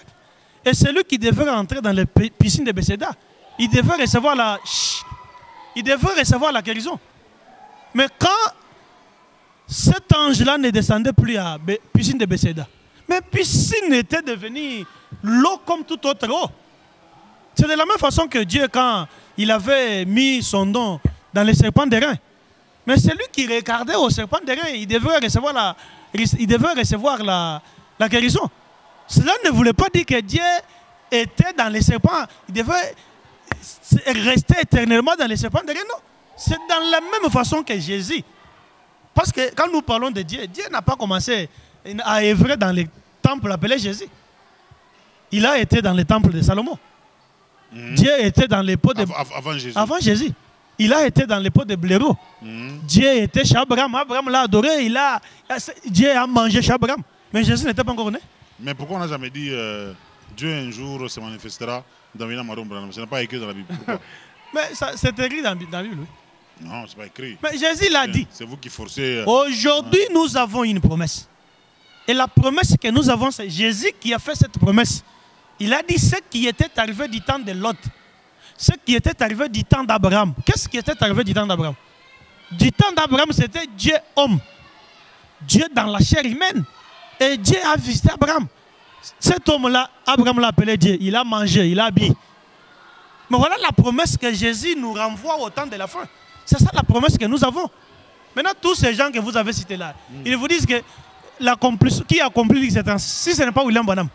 et celui qui devrait entrer dans le piscine de Bethsaïda, il devait recevoir la guérison. Mais quand cet ange-là ne descendait plus à la piscine de Bethsaïda, mais piscine était devenue l'eau comme toute autre eau. C'est de la même façon que Dieu, quand il avait mis son don dans les serpents d'airain, mais celui qui regardait au serpent d'airain, il devait recevoir la guérison. Cela ne voulait pas dire que Dieu était dans les serpents. Il devait rester éternellement dans les serpents d'airain, non. C'est dans la même façon que Jésus Parce que quand nous parlons de Dieu, Dieu n'a pas commencé à œuvrer dans les temples appelés Jésus. Il a été dans les temples de Salomon. Dieu était dans les pots de... Avant Jésus. Il a été dans les pots de blaireau. Dieu était chez Abraham. Abraham l'a adoré. Dieu a mangé chez Abraham. Mais Jésus n'était pas encore né. Mais pourquoi on n'a jamais dit Dieu un jour se manifestera dans William Maron Branham? Ce n'est pas écrit dans la Bible. Pourquoi? Mais c'est écrit dans la Bible. Oui. Non, ce n'est pas écrit. Mais Jésus l'a dit. C'est vous qui forcez. Aujourd'hui, nous avons une promesse. Et la promesse que nous avons, c'est Jésus qui a fait cette promesse. Il a dit ce qui était arrivé du temps de Lot. Ce qui était arrivé du temps d'Abraham. Qu'est-ce qui était arrivé du temps d'Abraham? Du temps d'Abraham, c'était Dieu homme. Dieu dans la chair humaine. Et Dieu a visité Abraham. Cet homme-là, Abraham l'a appelé Dieu. Il a mangé, il a habillé. Mais voilà la promesse que Jésus nous renvoie au temps de la fin. C'est ça la promesse que nous avons. Maintenant, tous ces gens que vous avez cités là, ils vous disent que qui a accompli l'X30, si ce n'est pas William Branham.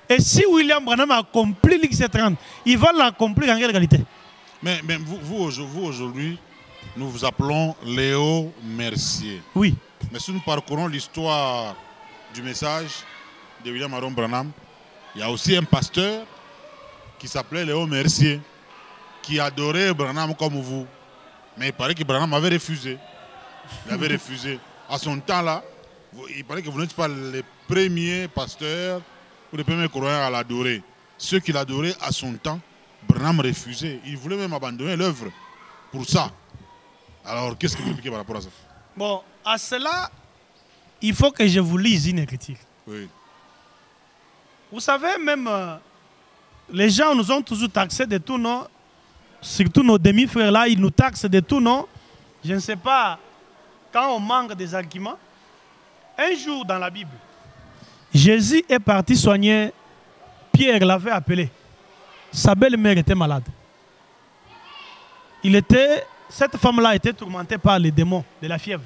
Et si William Branham a accompli l'X30, il va l'accomplir en quelle qualité? Mais vous aujourd'hui, nous vous appelons Léo Mercier. Oui. Mais si nous parcourons l'histoire du message de William Maron Branham, il y a aussi un pasteur qui s'appelait Léo Mercier, qui adorait Branham comme vous. Mais il paraît que Branham avait refusé. Il avait refusé. À son temps là, il paraît que vous n'êtes pas les premiers pasteurs ou les premiers croyants à l'adorer. Ceux qui l'adoraient à son temps, Branham refusait. Il voulait même abandonner l'œuvre pour ça. Alors, qu'est-ce que vous expliquez par rapport à ça? Bon, à cela, il faut que je vous lise une écriture. Oui. Vous savez, même les gens nous ont toujours taxés de tout nom. Surtout nos demi-frères là, ils nous taxent de tout nom. Je ne sais pas, quand on manque des arguments. Un jour dans la Bible, Jésus est parti soigner. Pierre l'avait appelé. Sa belle-mère était malade. Cette femme-là était tourmentée par les démons de la fièvre.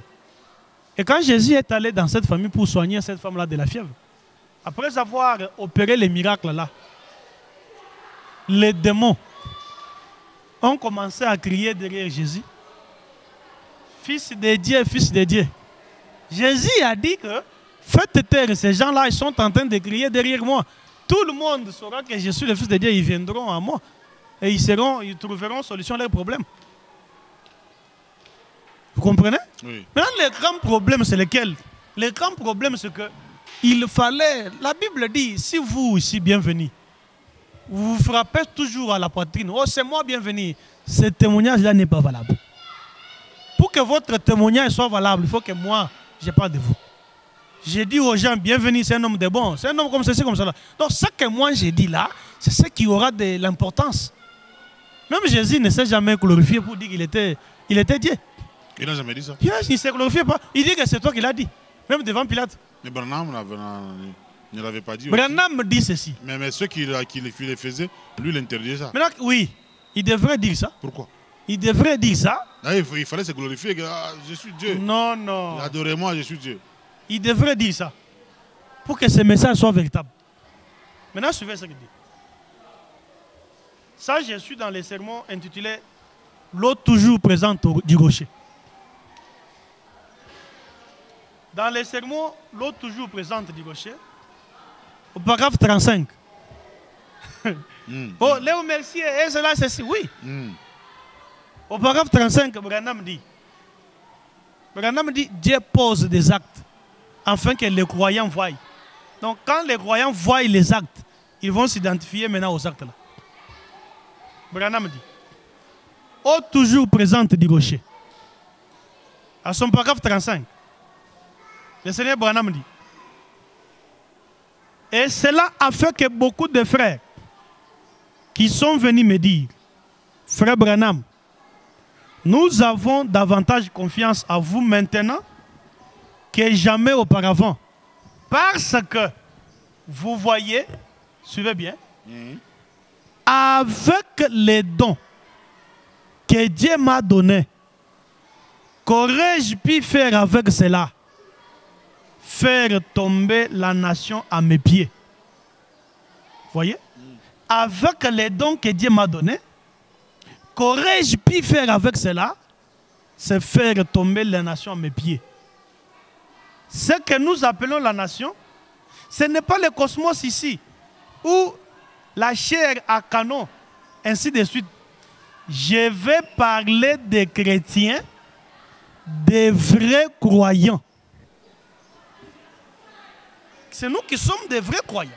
Et quand Jésus est allé dans cette famille pour soigner cette femme-là de la fièvre, après avoir opéré les miracles là, les démons ont commencé à crier derrière Jésus. Fils de Dieu, fils de Dieu. Jésus a dit que faites taire ces gens-là, ils sont en train de crier derrière moi. Tout le monde saura que je suis le fils de Dieu, ils viendront à moi. Et ils trouveront solution à leurs problèmes. Vous comprenez? Oui. Maintenant, le grand problème, c'est lequel? Le grand problème, c'est que il fallait... La Bible dit, si vous, ici, bienvenue, vous frappez toujours à la poitrine. Oh, c'est moi, bienvenue. Ce témoignage-là n'est pas valable. Pour que votre témoignage soit valable, il faut que moi, je parle de vous. J'ai dit aux gens, bienvenue, c'est un homme de bon. C'est un homme comme ceci, comme cela. Donc, ce que moi j'ai dit là, c'est ce qui aura de l'importance. Même Jésus ne s'est jamais glorifié pour dire qu'il était Dieu. Il n'a jamais dit ça. Il ne s'est glorifié pas. Il dit que c'est toi qui l'as dit. Même devant Pilate. Mais Branham ne l'avait pas dit. Branham dit ceci. Mais ceux qui le faisaient, lui, il interdisait ça. Maintenant, oui, il devrait dire ça. Pourquoi? Il devrait dire ça. Ah, il fallait se glorifier. Je suis Dieu. Non, non. Adorez-moi, je suis Dieu. Il devrait dire ça. Pour que ce message soit véritable. Maintenant, suivez ce qu'il dit. Ça, je suis dans les sermons intitulés L'eau toujours présente du rocher. Dans les sermons, l'eau toujours présente du rocher, au paragraphe 35. Oh, Léo Mercier, et cela, c'est oui. Au paragraphe 35, Branham dit, Dieu pose des actes afin que les croyants voient. Donc, quand les croyants voient les actes, ils vont s'identifier maintenant aux actes-là. Branham dit, eau toujours présente du rocher. À son paragraphe 35, le Seigneur Branham dit, et cela a fait que beaucoup de frères qui sont venus me dire, frère Branham, nous avons davantage confiance à vous maintenant que jamais auparavant. Parce que vous voyez, suivez bien, avec les dons que Dieu m'a donnés, qu'aurais-je pu faire avec cela? Faire tomber la nation à mes pieds. Voyez? Avec les dons que Dieu m'a donnés, qu'aurais-je pu faire avec cela? C'est faire tomber la nation à mes pieds. ce que nous appelons la nation, ce n'est pas le cosmos ici, où la chair a canon, ainsi de suite. Je vais parler des chrétiens, des vrais croyants. C'est nous qui sommes des vrais croyants.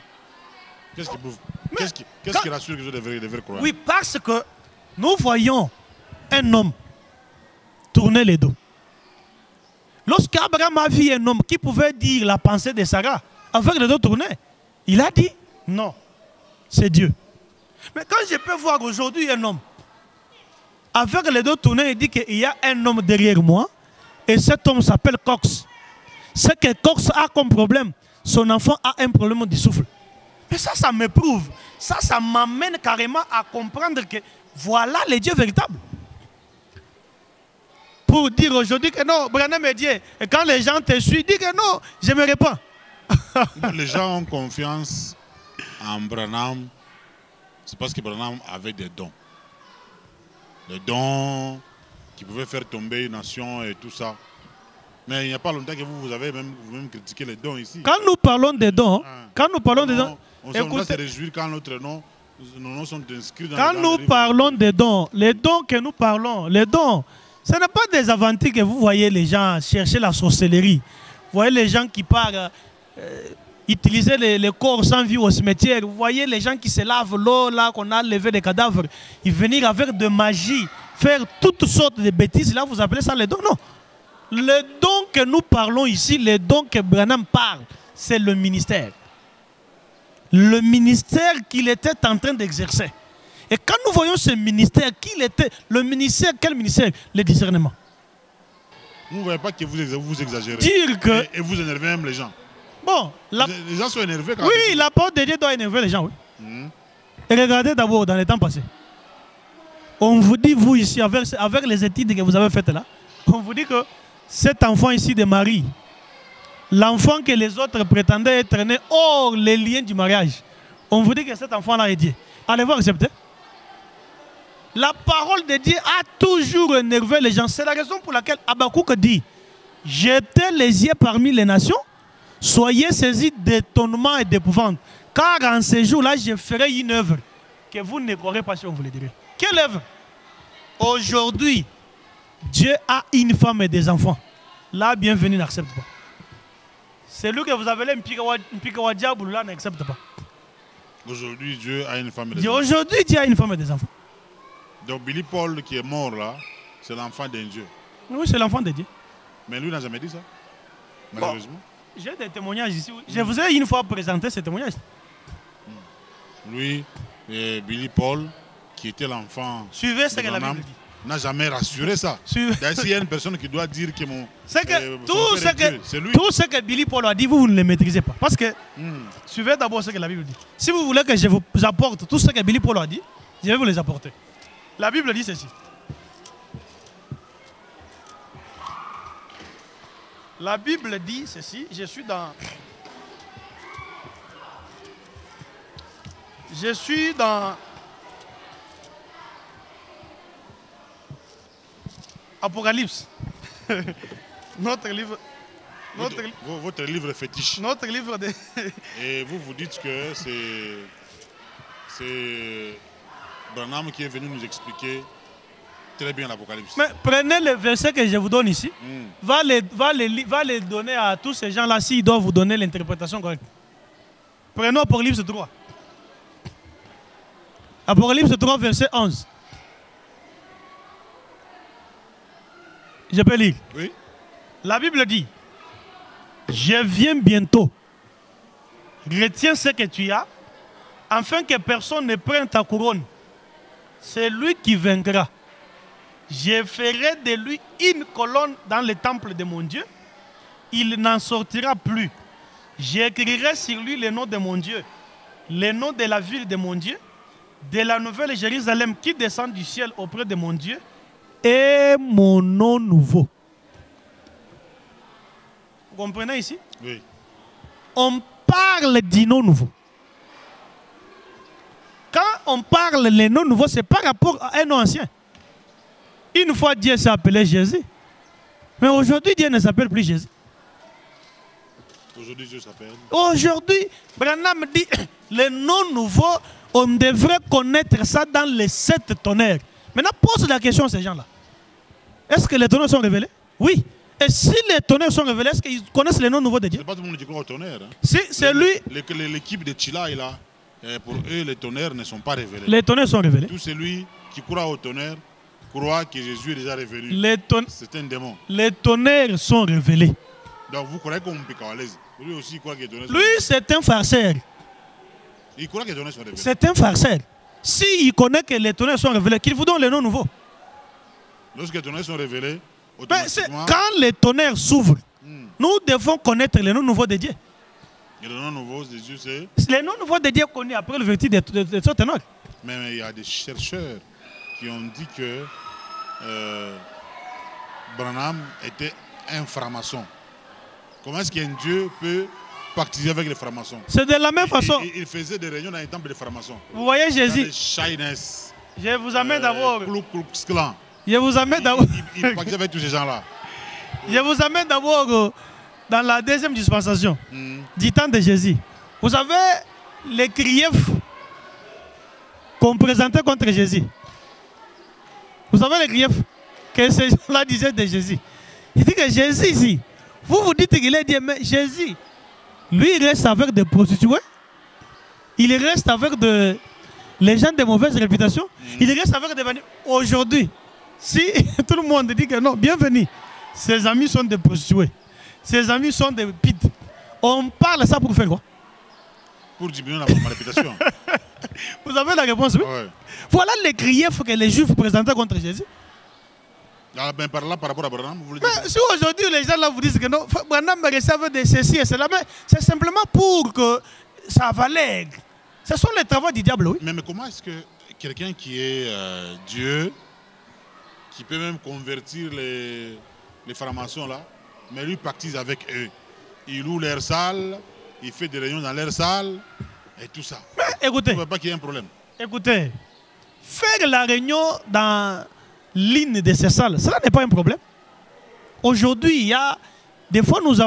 Qu'est-ce qui rassure que vous êtes des vrais croyants? Oui, parce que nous voyons un homme tourner les dos. Lorsqu'Abraham a vu un homme qui pouvait dire la pensée de Sarah avec les dos tournés, il a dit non, c'est Dieu. Mais quand je peux voir aujourd'hui un homme avec les dos tournés, il dit qu'il y a un homme derrière moi et cet homme s'appelle Cox. Ce que Cox a comme problème, son enfant a un problème du souffle. Mais ça me prouve, ça m'amène carrément à comprendre que voilà les dieux véritables. Pour dire aujourd'hui que non, Branham est Dieu. Et quand les gens te suivent, dis que non, je me répands. Les gens ont confiance en Branham, c'est parce que Branham avait des dons. Des dons qui pouvaient faire tomber une nation et tout ça. Mais il n'y a pas longtemps que vous avez vous-même critiqué les dons ici. Quand nous parlons des dons, on doit se réjouir quand nos noms sont inscrits dans quand nous parlons des dons, les dons que nous parlons, les dons, ce n'est pas des aventures que vous voyez les gens chercher la sorcellerie. Vous voyez les gens qui partent utiliser les corps sans vie au cimetière. Vous voyez les gens qui se lavent l'eau là qu'on a levé des cadavres. Ils viennent avec de magie, faire toutes sortes de bêtises. Là, vous appelez ça les dons? Non. Les dons que nous parlons ici, les dons que Branham parle, c'est le ministère. Le ministère qu'il était en train d'exercer. Et quand nous voyons ce ministère, qu'il était, le ministère, quel ministère? Le discernement. Vous ne voyez pas que vous exagérez. Dire que... Et vous énervez même les gens. Bon, les gens sont énervés quand oui, la parole de Dieu doit énerver les gens, oui. Et regardez d'abord dans les temps passés. On vous dit, vous ici, avec les études que vous avez faites là, on vous dit que cet enfant ici de Marie, l'enfant que les autres prétendaient être né hors les liens du mariage, on vous dit que cet enfant-là est Dieu. Allez-vous accepter? La parole de Dieu a toujours énervé les gens. C'est la raison pour laquelle Habakkuk dit, jetez les yeux parmi les nations, soyez saisis d'étonnement et d'épouvante. Car en ces jours-là, je ferai une œuvre que vous ne croirez pas si on vous le dirait. Quelle œuvre? Aujourd'hui, Dieu a une femme et des enfants. Là, bienvenue, n'accepte pas. C'est lui que vous avez là, un diable, là, n'accepte pas. Aujourd'hui, Dieu a une femme et des enfants. Aujourd'hui, Dieu a une femme et des enfants. Donc Billy Paul qui est mort là, c'est l'enfant d'un Dieu. Oui, c'est l'enfant de Dieu. Mais lui n'a jamais dit ça, malheureusement. Bon, j'ai des témoignages ici. Je vous ai une fois présenté ces témoignages. Lui, Billy Paul, qui était l'enfant. Suivez ce que la Bible dit. N'a jamais rassuré ça. S'il y a une personne qui doit dire que tout ce que Billy Paul a dit, vous ne le maîtrisez pas. Parce que, suivez d'abord ce que la Bible dit. Si vous voulez que je vous apporte tout ce que Billy Paul a dit, je vais vous les apporter. La Bible dit ceci. La Bible dit ceci. Je suis dans Apocalypse. Notre livre. Votre livre fétiche. Notre livre de... Et vous dites que c'est Branham qui est venu nous expliquer très bien l'Apocalypse. Mais prenez le verset que je vous donne ici. Va les donner à tous ces gens-là s'ils doivent vous donner l'interprétation correcte. Prenons Apocalypse 3. Apocalypse 3, verset 11. Je peux lire? Oui. La Bible dit, je viens bientôt. Retiens ce que tu as, afin que personne ne prenne ta couronne. C'est lui qui vaincra. Je ferai de lui une colonne dans le temple de mon Dieu. Il n'en sortira plus. J'écrirai sur lui le nom de mon Dieu, le nom de la ville de mon Dieu, de la nouvelle Jérusalem qui descend du ciel auprès de mon Dieu, et mon nom nouveau. Vous comprenez ici? Oui. On parle du nom nouveau. Quand on parle des noms nouveaux, c'est par rapport à un nom ancien. Une fois, Dieu s'appelait Jésus. Mais aujourd'hui, Dieu ne s'appelle plus Jésus. Aujourd'hui, Dieu s'appelle. Aujourd'hui, Branham dit, les noms nouveaux, on devrait connaître ça dans les 7 tonnerres. Maintenant, pose la question à ces gens-là. Est-ce que les tonnerres sont révélés? Oui. Et si les tonnerres sont révélés, est-ce qu'ils connaissent les noms nouveaux de Dieu? C'est pas tout le monde qui croit au tonnerre. Hein. Si, c'est lui. L'équipe de Chila est là. Pour eux, les tonnerres ne sont pas révélés. Les tonnerres sont révélés. Tout celui qui croit au tonnerre croit que Jésus est déjà revenu. C'est un démon. Les tonnerres sont révélés. Donc vous croyez qu'on peut calaise. Lui aussi, il croit que les tonnerres sont révélés. Lui, c'est un farceur. Il croit que les tonnerres sont révélés. C'est un farceur. S'il connaît que les tonnerres sont révélés, qu'il vous donne les noms nouveaux. Lorsque les tonnerres sont révélés, automatiquement... Quand les tonnerres s'ouvrent, nous devons connaître les noms nouveaux de Dieu. Et les noms nouveaux de Dieu, c'est... Les noms nouveaux de Dieu connus après le vertu des tonnerres. Mais il y a des chercheurs qui ont dit que Branham était un franc-maçon. Comment est-ce qu'un Dieu peut pactiser avec les francs-maçons? C'est de la même façon. Il faisait des réunions dans les temples des francs-maçons. Vous voyez Jésus. Je vous amène d'abord. Je vous amène d'abord. Il pactisait avec tous ces gens-là. Je vous amène d'abord dans la deuxième dispensation du temps de Jésus. Vous savez les griefs qu'on présentait contre Jésus. Vous savez les griefs que ces gens-là disaient de Jésus. Il dit que Jésus ici, vous dites qu'il est Dieu, mais Jésus, lui, il reste avec des prostituées. Il reste avec les gens de mauvaise réputation. Il reste avec des bandits. Aujourd'hui, si tout le monde dit que non, bienvenue, ses amis sont des prostituées. Ses amis sont des pites. On parle ça pour faire quoi? Pour diminuer ma réputation. Vous avez la réponse, oui? Ouais. Voilà les griefs que les Juifs présentaient contre Jésus. Ah, ben par rapport à Branham, vous voulez dire... Si aujourd'hui les gens là vous disent que non, Branham recevait de ceci et cela, mais c'est simplement pour que ça valait. Ce sont les travaux du diable, oui. Mais comment est-ce que quelqu'un qui est Dieu, qui peut même convertir les francs-maçons là, mais lui pactise avec eux. Il loue leur salle, il fait des réunions dans leur salle et tout ça. Mais écoutez, ne pas qu'il y ait un problème. Écoutez, faire la réunion dans l'une de ces salles, cela n'est pas un problème. Aujourd'hui, il y a des fois nous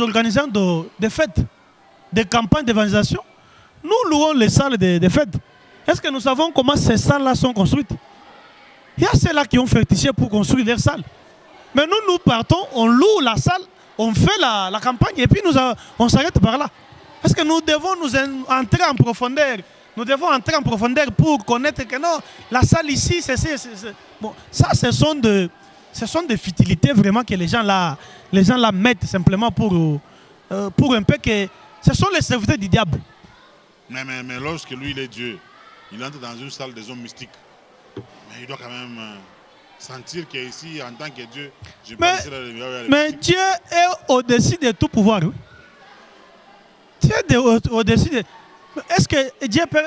organisons des fêtes, des campagnes d'évangélisation. Nous louons les salles des fêtes. Est-ce que nous savons comment ces salles-là sont construites? Il y a ceux-là qui ont fétiché pour construire leurs salles. Mais nous partons, on loue la salle, on fait la campagne et puis on s'arrête par là. Est-ce que nous devons entrer en profondeur? Nous devons entrer en profondeur pour connaître que non, la salle ici, c'est... Bon, ça, ce sont des futilités vraiment que les gens là mettent simplement pour un peu que... Ce sont les serviteurs du diable. Mais lorsque lui, il est Dieu, il entre dans une salle des hommes mystiques. Mais il doit quand même sentir qu'ici, en tant que Dieu, je peux... Mais Dieu est au-dessus de tout pouvoir. Oui. Dieu est au-dessus de... Est-ce que Dieu peut...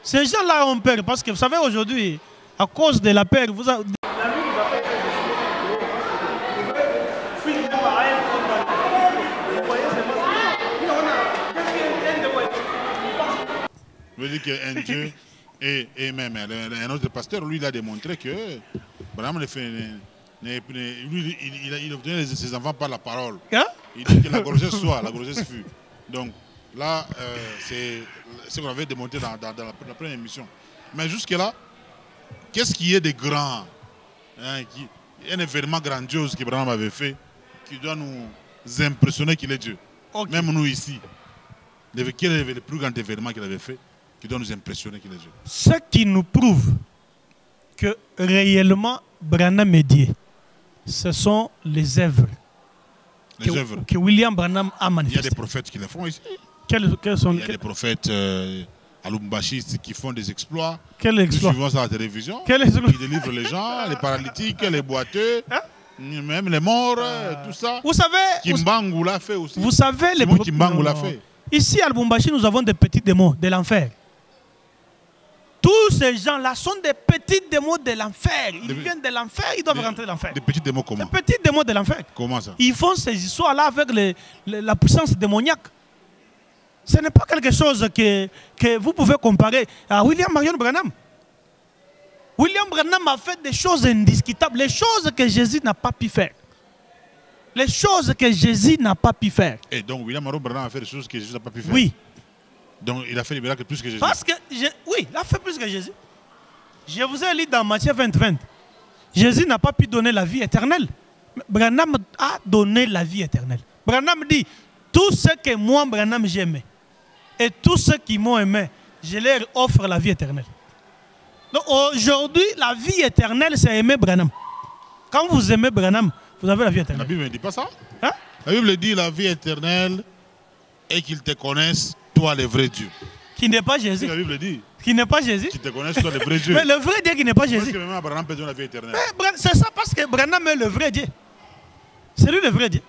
Ces gens-là ont peur. Parce que vous savez, aujourd'hui, à cause de la peur, vous avez... Je veux dire qu'un Dieu et même un autre pasteur, lui, il a démontré que Branham il obtenait ses enfants par la parole. Hein? Il dit que la grossesse soit, la grossesse fut. Donc là, c'est ce qu'on avait démontré dans la première émission. Mais jusque-là, qu'est-ce qui est de grand, un événement grandiose que Branham avait fait, qui doit nous impressionner qu'il est Dieu. Okay. Même nous ici, quel est le plus grand événement qu'il avait fait qui doit nous impressionner qu'il est Dieu? Ce qui nous prouve que réellement Branham est Dieu, ce sont les œuvres. Que William Branham a manifestées. Il y a des prophètes qui le font ici. Quels sont il y a des prophètes à Lubumbashi qui font des exploits. Quels exploits? Nous suivons ça à la télévision. Qui délivrent les gens, les paralytiques, les boiteux, même les morts, tout ça. Vous savez, Kimbangu l'a fait aussi. Vous savez, Kimbangu l'a fait. Ici à Lubumbashi, nous avons des petits démons de l'enfer. Tous ces gens-là sont des petits démons de l'enfer. Ils viennent de l'enfer, ils doivent rentrer dans l'enfer. Des petits démons comment? Des petits démons de l'enfer. Comment ça? Ils font ces histoires-là avec la puissance démoniaque. Ce n'est pas quelque chose que vous pouvez comparer à William Marion Branham. William Branham a fait des choses indiscutables, les choses que Jésus n'a pas pu faire. Les choses que Jésus n'a pas pu faire. Et donc William Aro Branham a fait des choses que Jésus n'a pas pu faire. Oui. Donc il a fait des miracles plus que Jésus. Parce que, oui, il a fait plus que Jésus. Je vous ai lu dans Matthieu 20. Jésus n'a pas pu donner la vie éternelle. Branham a donné la vie éternelle. Branham dit, tout ce que moi, Branham, j'aimais, et tous ceux qui m'ont aimé, je leur offre la vie éternelle. Donc aujourd'hui, la vie éternelle, c'est aimer Branham. Quand vous aimez Branham, vous avez la vie éternelle. La Bible ne dit pas ça. Hein? La Bible dit la vie éternelle et qu'ils te connaissent, toi le vrai Dieu. Qui n'est pas Jésus. La Bible dit. Qui n'est pas Jésus. Qui te connaissent, toi le vrai Dieu. Mais le vrai Dieu qui n'est pas Jésus. Parce que même Branham peut donner la vie éternelle. C'est ça, parce que Branham est le vrai Dieu. C'est lui le vrai Dieu.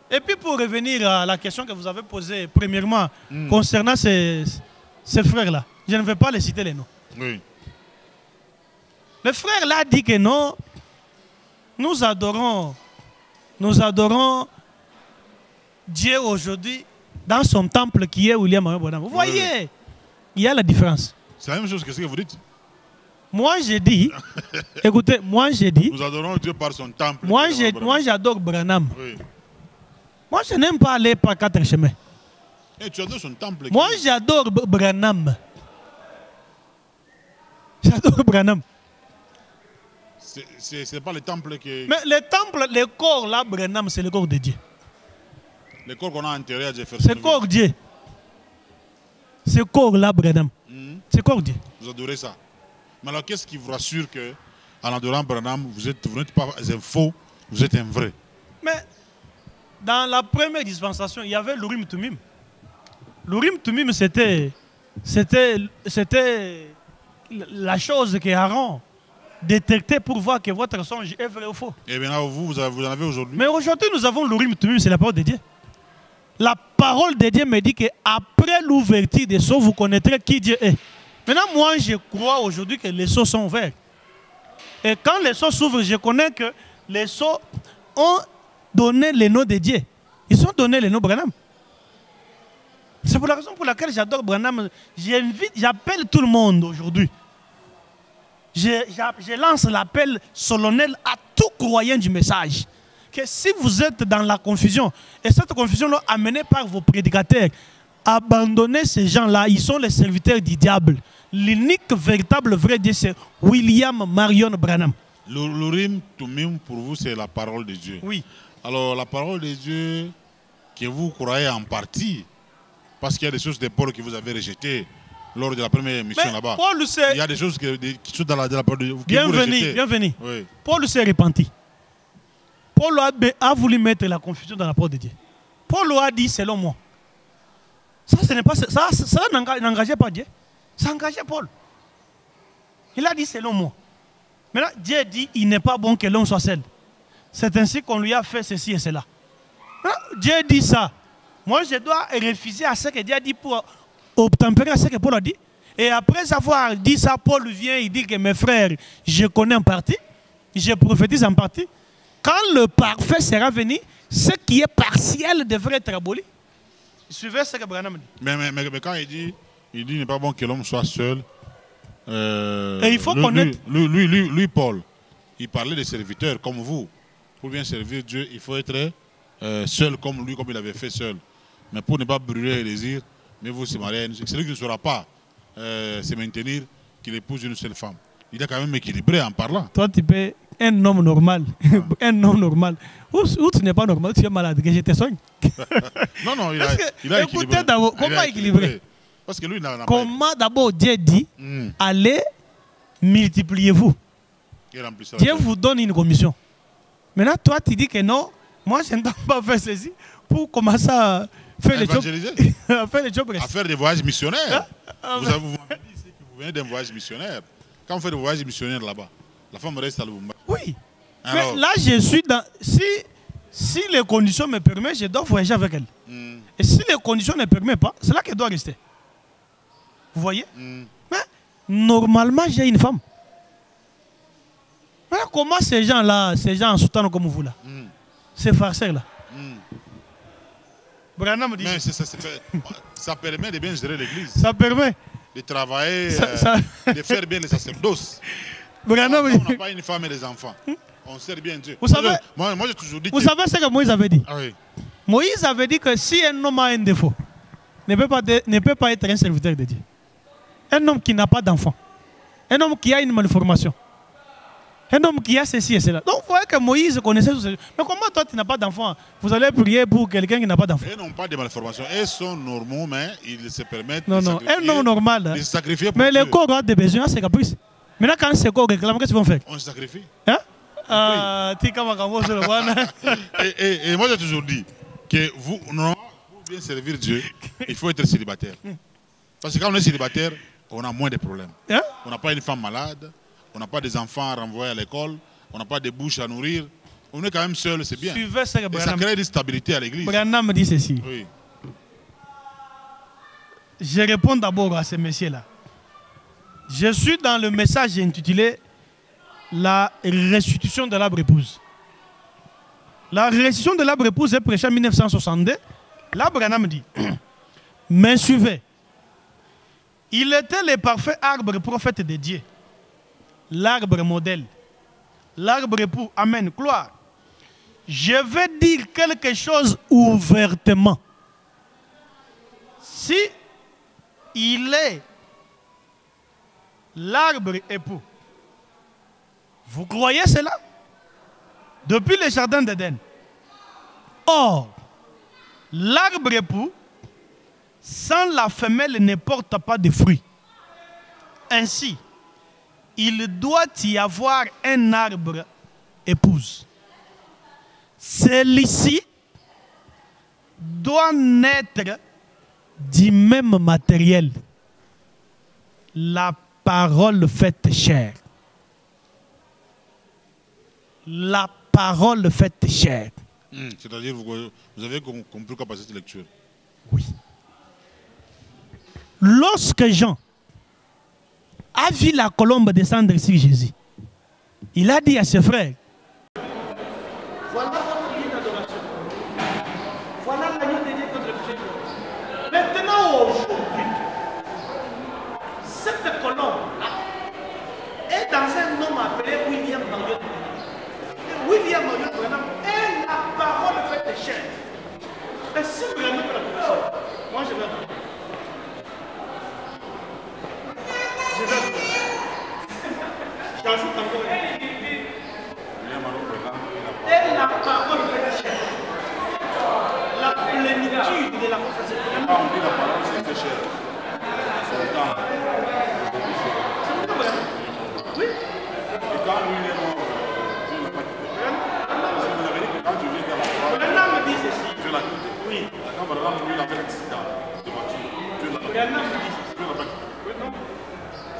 Et puis pour revenir à la question que vous avez posée premièrement concernant ces frères-là, je ne vais pas les citer les noms. Oui. Le frère là dit que non, nous adorons Dieu aujourd'hui dans son temple qui est William Aro Branham. Vous voyez, il y a la différence. C'est la même chose que ce que vous dites. Moi j'ai dit, écoutez, moi j'ai dit, nous adorons Dieu par son temple. Moi j'adore Branham. Oui. Moi je n'aime pas aller par 4 chemins. Et tu adores son temple. Moi j'adore Branham. J'adore Branham. C'est pas le temple qui... Mais le temple, le corps là, Branham, c'est le corps de Dieu. Le corps qu'on a enterré à Jefferson. C'est le corps de Dieu. Ce corps là, Branham. C'est le corps de Dieu. Vous adorez ça. Mais alors qu'est-ce qui vous rassure qu'en adorant Branham, vous n'êtes pas un faux, vous êtes un vrai? Mais dans la première dispensation, il y avait l'Urim Tumim. L'Urim Tumim, c'était la chose que Aaron détectait pour voir que votre songe est vrai ou faux. Et bien vous en avez aujourd'hui. Mais aujourd'hui, nous avons l'Urim Tumim, c'est la parole de Dieu. La parole de Dieu me dit qu'après l'ouverture des sceaux, vous connaîtrez qui Dieu est. Maintenant, moi, je crois aujourd'hui que les sceaux sont ouverts. Et quand les sceaux s'ouvrent, je connais que les sceaux ont donné le nom de Dieu. Ils ont donné le nom Branham. C'est pour la raison pour laquelle j'adore Branham. J'appelle tout le monde aujourd'hui. Je lance l'appel solennel à tout croyant du message. Que si vous êtes dans la confusion, et cette confusion est amenée par vos prédicateurs, abandonnez ces gens-là, ils sont les serviteurs du diable. L'unique véritable vrai Dieu, c'est William Marion Branham. L'Urim Tumim, pour vous, c'est la parole de Dieu. Oui. Alors, la parole de Dieu, que vous croyez en partie, parce qu'il y a des choses de Paul que vous avez rejetées lors de la première émission là-bas. Il y a des choses qui sont dans la parole de Dieu. Bienvenue. Oui. Paul s'est repenti. Paul a voulu mettre la confusion dans la parole de Dieu. Paul a dit selon moi. Ça n'engageait pas Dieu. Ça engageait Paul. Il a dit selon moi. Maintenant, Dieu dit il n'est pas bon que l'homme soit seul. C'est ainsi qu'on lui a fait ceci et cela. Maintenant, Dieu dit ça. Moi, je dois refuser à ce que Dieu a dit pour obtempérer à ce que Paul a dit. Et après avoir dit ça, Paul vient, il dit que mes frères, je connais en partie, je prophétise en partie. Quand le parfait sera venu, ce qui est partiel devrait être aboli. Suivez ce que Branham dit. Mais quand il dit il n'est pas bon que l'homme soit seul. Et il faut connaître. Lui, Paul, il parlait des serviteurs comme vous. Pour bien servir Dieu, il faut être seul comme lui, comme il avait fait seul. Mais pour ne pas brûler les désirs, mais vous se mariez. C'est lui qui ne saura pas se maintenir qu'il épouse une seule femme. Il est quand même équilibré en parlant. Toi, tu peux un homme normal. Un homme normal. Ou tu n'es pas normal, tu es malade, que je te soigne. Non, il a équilibré. Écoutez d'abord, comment équilibré? Parce que lui, comment d'abord Dieu dit, allez, multipliez-vous. Dieu vous donne une commission. Maintenant, toi, tu dis que non, moi, je ne dois pas faire ceci pour commencer à faire les choses. À faire des voyages missionnaires. Vous m'avez dit que vous venez d'un voyage missionnaire. Quand vous faites des voyages missionnaires là-bas, la femme reste à Lubumbashi. Oui. Alors, mais là, je suis dans... Si les conditions me permettent, je dois voyager avec elle. Et si les conditions ne permettent pas, c'est là qu'elle doit rester. Vous voyez? Mais normalement, j'ai une femme. Mais comment ces gens-là, ces gens en soutane comme vous là, ces farceurs-là, Branham dit... Mais ça permet de bien gérer l'église. Ça permet. De travailler, de faire bien les sacerdoces. Branham on n'a pas une femme et des enfants. On sert bien Dieu. Vous savez, moi j'ai toujours dit. Vous savez ce que Moïse avait dit? Ah oui. Moïse avait dit que si un homme a un défaut, ne peut pas être un serviteur de Dieu. Un homme qui n'a pas d'enfant, un homme qui a une malformation, un homme qui a ceci et cela. Donc vous voyez que Moïse connaissait tout ça. Mais comment toi tu n'as pas d'enfant? Vous allez prier pour quelqu'un qui n'a pas d'enfant? Ils n'ont pas de malformation. Ils sont normaux, mais ils se permettent de sacrifier. Un homme normal. De se sacrifier pour mais Dieu. le corps a des besoins, c'est caprice. Maintenant quand ce corps réclame, qu'est-ce qu'ils vont faire? On se sacrifie. Hein? Et moi j'ai toujours dit que pour bien servir Dieu, il faut être célibataire. Parce que quand on est célibataire, on a moins de problèmes. Hein? On n'a pas une femme malade, on n'a pas des enfants renvoyés à l'école, on n'a pas de bouches à nourrir. On est quand même seul, c'est bien. Et ça crée une stabilité à l'église. Branham me dit ceci. Oui. Je réponds d'abord à ces messieurs-là. Je suis dans le message intitulé La restitution de l'arbre épouse. La restitution de l'arbre épouse est prêchée en 1962. Là, Branham dit, mais suivez. Il était le parfait arbre prophète de Dieu. L'arbre modèle. L'arbre époux. Amen. Gloire. Je vais dire quelque chose ouvertement. Si il est l'arbre époux, vous croyez cela? Depuis le jardin d'Éden. Or, l'arbre époux, sans la femelle, ne porte pas de fruits. Ainsi, il doit y avoir un arbre épouse. Celui-ci doit naître du même matériel. La parole faite chair. La parole faite chair. C'est-à-dire, vous avez compris quoi par cette lecture? Oui. Lorsque Jean a vu la colombe descendre sur Jésus, il a dit à ses frères, voilà votre lieu d'adoration. Voilà l'agneau de Dieu contre le péché. Maintenant, aujourd'hui, cette colombe-là est dans un homme appelé William Marion. William Marion est la parole faite chair. Et si vous l'avez pas la confession, moi je vais vous. J'ajoute encore une. Et la parole fait chair. La plénitude de la confession. On dit la parole c'est chair. C'est le temps. Oui. Et quand lui est mort, Dieu n'a pas quitté. Parce que vous avez dit que quand tu viens dans la parole, Branham me dit ceci. Dieu l'a quitté. Oui. Quand Branham lui il a fait l'accident de voiture, Dieu l'a pas quitté. Branham me dit ceci. Dieu l'a pas quitté. Oui, non.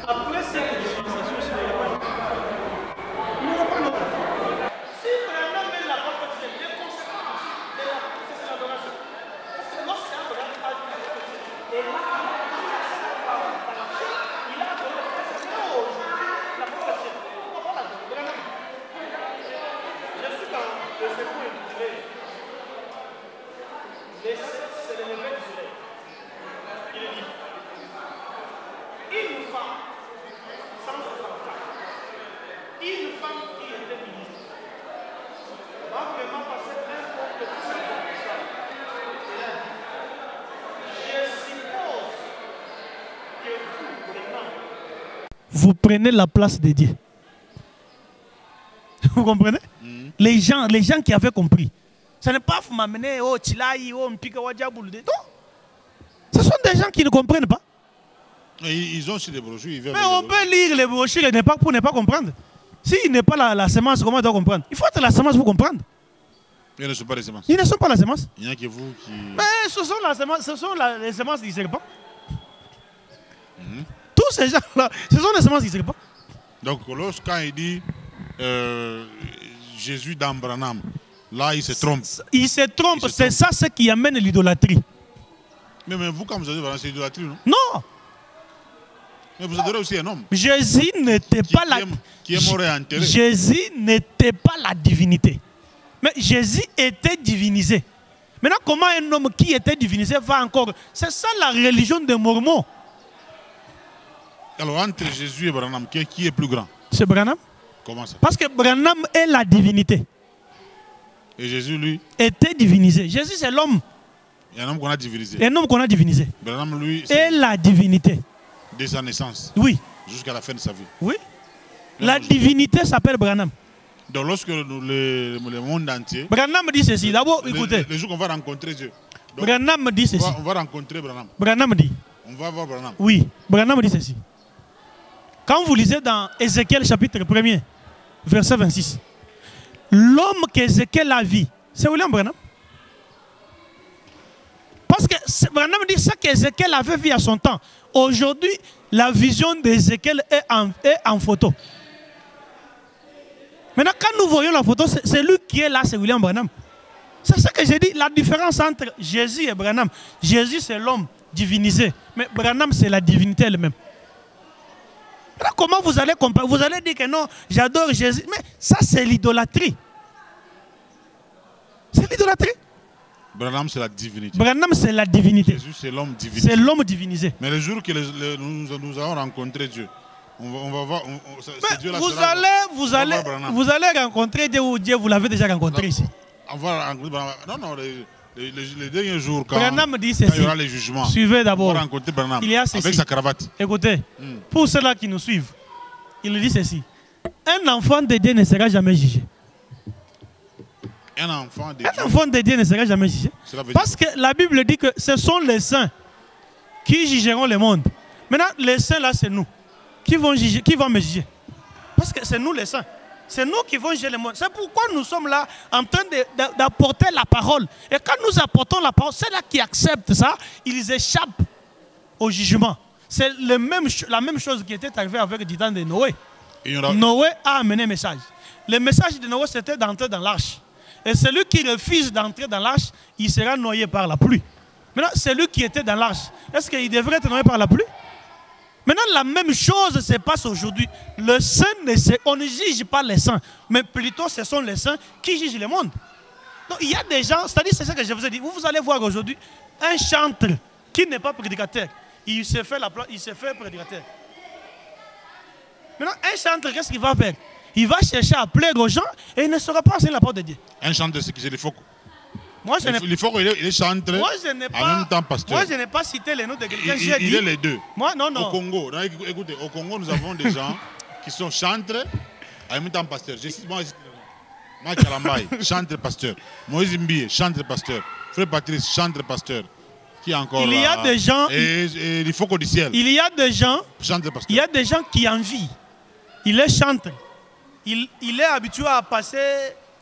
Après cette dispensation, je ne l'ai pas dit. Il n'y aura pas l'autre. Si Branham met la parole, c'est les conséquences de la processus d'adoration. Parce que lorsqu'un Branham a vu la processus, et là, il a adoré la processus. Aujourd'hui, la processus. Pourquoi pas la Branham? Je suis dans le second intitulé. C'est le lever du soleil. Il dit une femme sans enfant, une femme qui était ministre, va vraiment passer un peu de tout ça. Je suppose que vous, vraiment, vous prenez la place de Dieu. Vous comprenez? Les gens qui avaient compris. Ce n'est pas vous m'amener au Tilaï, au Mpika Wadjaboul. Non. Ce sont des gens qui ne comprennent pas. Ils ont aussi des brochures. Mais on peut lire les brochures pour ne pas comprendre. S'il n'est pas la semence, comment on doit comprendre? Il faut être la semence pour comprendre. Ils ne sont pas les semences. Ils ne sont pas la semence. Il n'y a que vous qui... Mais ce sont, les semences du serpent. Tous ces gens-là, ce sont les semences du serpent. Donc, quand il dit Jésus dans Branham, là, il se trompe. Il se trompe, c'est ça ce qui amène l'idolâtrie. Mais vous, quand vous avez Branham, c'est l'idolâtrie, non? Non. Mais vous adorez aussi un homme. Jésus n'était pas qui est mort et enterré. Jésus n'était pas la divinité. Mais Jésus était divinisé. Maintenant, comment un homme qui était divinisé va encore... C'est ça la religion des Mormons. Alors, entre Jésus et Branham, qui est plus grand? C'est Branham. Comment ça? Parce que Branham est la divinité. Et Jésus, lui, était divinisé. Jésus, c'est l'homme. il y a un homme qu'on a divinisé. Un homme qu'on a divinisé. Branham, lui, et la divinité. De sa naissance. Oui. Jusqu'à la fin de sa vie. Oui. La divinité s'appelle Branham. Donc lorsque le monde entier... Branham dit ceci. D'abord, écoutez. Le jour qu'on va rencontrer Dieu. Donc, Branham dit ceci. On va rencontrer Branham. Branham dit. On va voir Branham. Oui. Branham dit ceci. Quand vous lisez dans Ézéchiel chapitre 1er, verset 26, l'homme qu'Ézéchiel a vu, c'est William Branham. Parce que Branham dit ça qu'Ézéchiel avait vu à son temps. Aujourd'hui, la vision d'Ézéchiel est en photo. Maintenant, quand nous voyons la photo, c'est lui qui est là, c'est William Branham. C'est ça que j'ai dit, la différence entre Jésus et Branham. Jésus, c'est l'homme divinisé, mais Branham, c'est la divinité elle-même. Alors, comment vous allez comparer? Vous allez dire que non, j'adore Jésus, mais ça, c'est l'idolâtrie. C'est l'idolâtrie. Branham, c'est la divinité. Branham, c'est la divinité. Jésus, c'est l'homme divinisé. C'est l'homme divinisé. Mais le jour que nous allons rencontrer Dieu, on va voir. Vous allez rencontrer Dieu ou Dieu, vous l'avez déjà rencontré ici. On va rencontrer Branham. Non, les derniers jours, quand il y aura les jugements, suivez d'abord. on va rencontrer Branham Il y a ceci. avec sa cravate. Écoutez, pour ceux-là qui nous suivent, il dit ceci. Un enfant de Dieu ne sera jamais jugé. Un enfant de Dieu ne sera jamais jugé. Parce que la Bible dit que ce sont les saints qui jugeront le monde. Maintenant, les saints là, c'est nous. Qui vont me juger? Parce que c'est nous les saints. C'est nous qui vont juger le monde. C'est pourquoi nous sommes là en train d'apporter la parole. Et quand nous apportons la parole, ceux-là qui acceptent ça, ils échappent au jugement. C'est la même chose qui était arrivée avec le temps de Noé. Noé a amené un message. Le message de Noé, c'était d'entrer dans l'arche. Et celui qui refuse d'entrer dans l'arche, il sera noyé par la pluie. Maintenant, celui qui était dans l'arche, est-ce qu'il devrait être noyé par la pluie? Maintenant, la même chose se passe aujourd'hui. Le saint, on ne juge pas les saints, mais plutôt ce sont les saints qui jugent le monde. Donc, il y a des gens, c'est-à-dire, c'est ça que je vous ai dit. Vous allez voir aujourd'hui un chantre qui n'est pas prédicateur. Il se fait prédicateur. Maintenant, un chantre, qu'est-ce qu'il va faire? Il va chercher à plaire aux gens et il ne saura pas enseigner la parole de Dieu. Un chantre, c'est qui? C'est le phoque. Il est chantre, en même temps pasteur. Moi, je n'ai pas cité les noms de quelqu'un. Il est les deux. Moi, non. Au Congo, écoutez, au Congo, nous avons des gens qui sont chantres, en même temps pasteurs. Moi, Kalambaye, chantre pasteur. Moïse Mbie, chantre pasteur. Frère Patrice, chantre pasteur. Qui est encore il y a des gens. Et il faut du ciel. Il y a des gens. Chantre pasteur. Il y a des gens qui envient. Il est chantre. Il est habitué à passer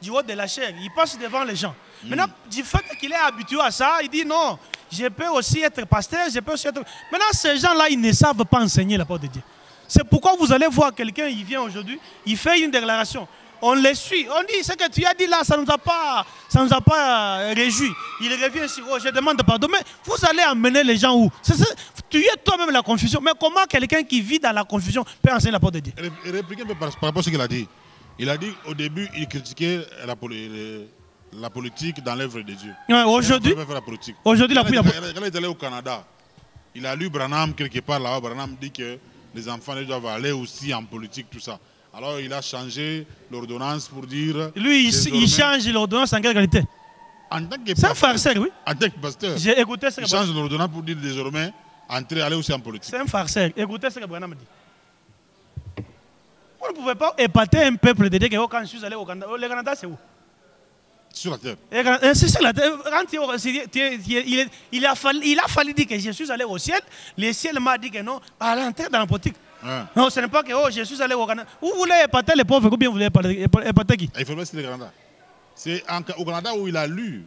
du haut de la chair. Il passe devant les gens. Maintenant, du fait qu'il est habitué à ça, il dit non, je peux aussi être pasteur, je peux aussi être... Maintenant, ces gens-là, ils ne savent pas enseigner la parole de Dieu. C'est pourquoi vous allez voir quelqu'un, il vient aujourd'hui, il fait une déclaration. On les suit, on dit ce que tu as dit là, ça ne nous a pas réjouis. Il revient sur, oh, je demande pardon. Mais vous allez amener les gens où? Tu es toi-même la confusion. Mais comment quelqu'un qui vit dans la confusion peut enseigner la parole de Dieu? Répliquez un peu par rapport à ce qu'il a dit. Il a dit au début, il critiquait la politique dans l'œuvre de Dieu. Ouais, aujourd'hui, quand il est allé au Canada, il a lu Branham quelque part là-bas. Branham dit que les enfants doivent aller aussi en politique, tout ça. Alors il a changé l'ordonnance pour dire... Lui, il change l'ordonnance en quelle qualité? C'est un farceur, oui. En tant que pasteur. J'ai écouté ce que il change l'ordonnance pour dire désormais aller aussi en politique. C'est un farceur. Écoutez ce que Branham dit. Vous ne pouvez pas épater un peuple de dire que quand je suis allé au Canada, le Canada c'est où? Sur la terre. C'est sur la terre. Il a fallu dire que je suis allé au ciel. Le ciel m'a dit que non, à l'entrée dans la politique. Ouais. Non, ce n'est pas que je suis allé au Canada. Vous voulez épater les pauvres ou bien vous voulez épater qui? Il faut pas citer le Canada. C'est au Canada où il a lu.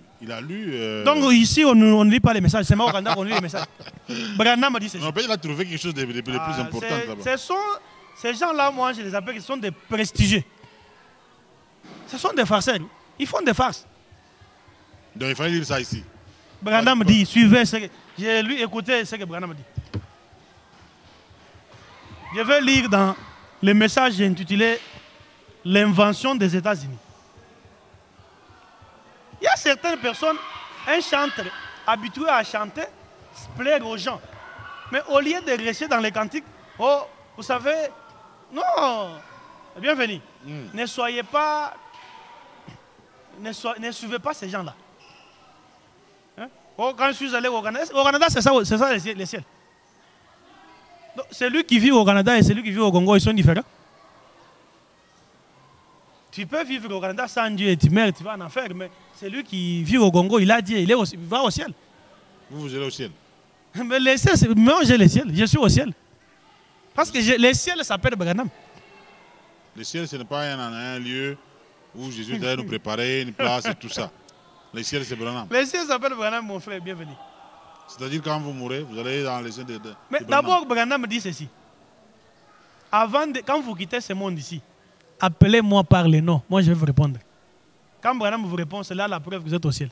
Donc ici, on ne lit pas les messages. C'est moi au Canada qu'on lit les messages. Branham m'a dit ceci. Il a trouvé quelque chose de plus important là-bas. Ces gens-là, moi, je les appelle, ils sont des prestigieux. Ce sont des farceurs. Ils font des farces. Donc il fallait lire ça ici. Branham dit, suivez ce que... J'ai lu, écoutez ce que Branham dit. Je vais lire dans le message intitulé « L'invention des États-Unis ». Il y a certaines personnes, un chanteur habitué à chanter, plaire aux gens. Mais au lieu de rester dans les cantiques, oh, vous savez, non, Bienvenue. Ne soyez pas... Ne suivez pas ces gens-là. Hein? Oh, quand je suis allé au Canada, c'est ça les ciels. Celui qui vit au Canada et celui qui vit au Congo, ils sont différents. Tu peux vivre au Canada sans Dieu et tu meurs, tu vas en enfer, mais celui qui vit au Congo, il a Dieu, il va au ciel. Vous allez au ciel. Mais les ciels, moi j'ai le ciel, je suis au ciel. Parce que les ciels s'appellent Branham. Le ciel, ce n'est pas un lieu où Jésus doit nous préparer une place et tout ça. Le ciel, c'est Branham. Le ciel s'appelle Branham, mon frère, bienvenue. C'est-à-dire quand vous mourrez, vous allez dans les ciel de mais d'abord, Branham dit ceci. Quand vous quittez ce monde ici, appelez-moi par les noms. Moi, je vais vous répondre. Quand Branham vous répond, c'est là la preuve que vous êtes au ciel.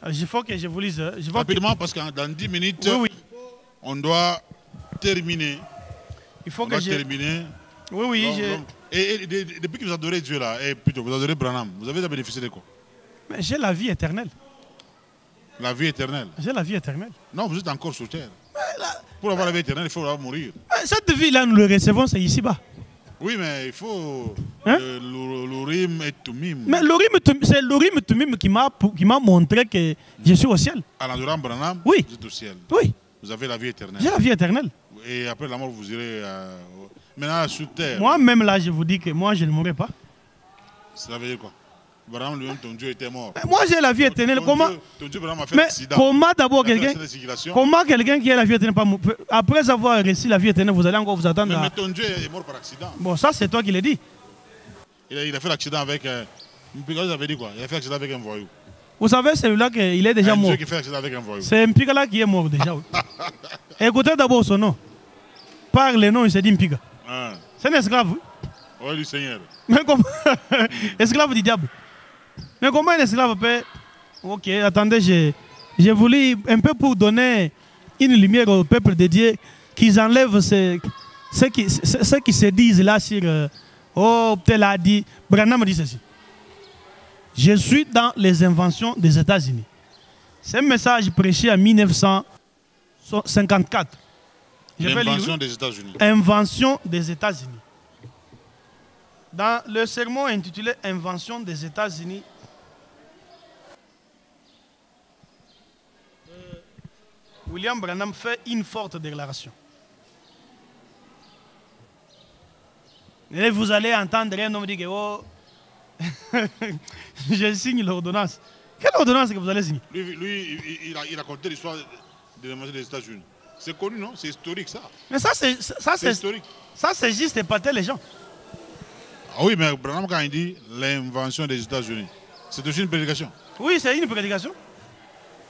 Il faut que je vous lise. Rapidement, parce que dans 10 minutes, oui. On doit terminer. Il faut que je... terminer. Oui, Et depuis que vous adorez Dieu là, et plutôt vous adorez Branham, vous avez bénéficié de quoi? Mais j'ai la vie éternelle. La vie éternelle? J'ai la vie éternelle. Non, vous êtes encore sur terre. Pour avoir la vie éternelle, il faut mourir. Cette vie-là, nous le recevons, c'est ici-bas. Oui, mais il faut l'Urim et Tumim. Mais c'est l'Urim et Tumim qui m'a montré que je suis au ciel. En adorant Branham, oui. Vous êtes au ciel. Oui. Vous avez la vie éternelle. J'ai la vie éternelle. Et après la mort, vous irez maintenant sur terre. Moi-même, là, je vous dis que moi, je ne mourrai pas. Ça veut dire quoi? Branham lui-même, ton Dieu était mort. Moi, j'ai la vie éternelle. Comment? Ton Dieu, Branham a fait l'accident. Comment d'abord quelqu'un qui a la vie éternelle, après avoir reçu la vie éternelle, vous allez encore vous attendre mais ton Dieu est mort par accident. Bon, ça, c'est toi qui l'as dit. Il a fait l'accident avec... Vous avez dit quoi? Il a fait l'accident avec un voyou. Vous savez, celui-là, il est déjà mort. Dieu qui fait l'accident avec un voyou. C'est Mpiga qui est mort déjà. Écoutez d'abord son nom. Par le nom, il s'est dit Mpiga. C'est un esclave. Oui, du Seigneur. Mais comment? Esclave du diable. Mais comment un esclave peut... Ok, attendez, j'ai voulu un peu pour donner une lumière au peuple de Dieu, qu'ils enlèvent ce qui se disent là sur... oh, tel a dit... Branham dit ceci. Je suis dans les inventions des États-Unis. C'est un message prêché en 1954. L'invention des États-Unis. Invention des États-Unis. Dans le sermon intitulé Invention des États-Unis, William Branham fait une forte déclaration. Et vous allez entendre un homme dire que oh, je signe l'ordonnance. Quelle ordonnance que vous allez signer? Lui il a raconté l'histoire de l'invention des États-Unis. C'est connu, non? C'est historique, ça. Mais ça, c'est historique. Ça, c'est juste épater les gens. Ah oui, mais Branham, quand il dit l'invention des États-Unis, c'est aussi une prédication. Oui, c'est une prédication.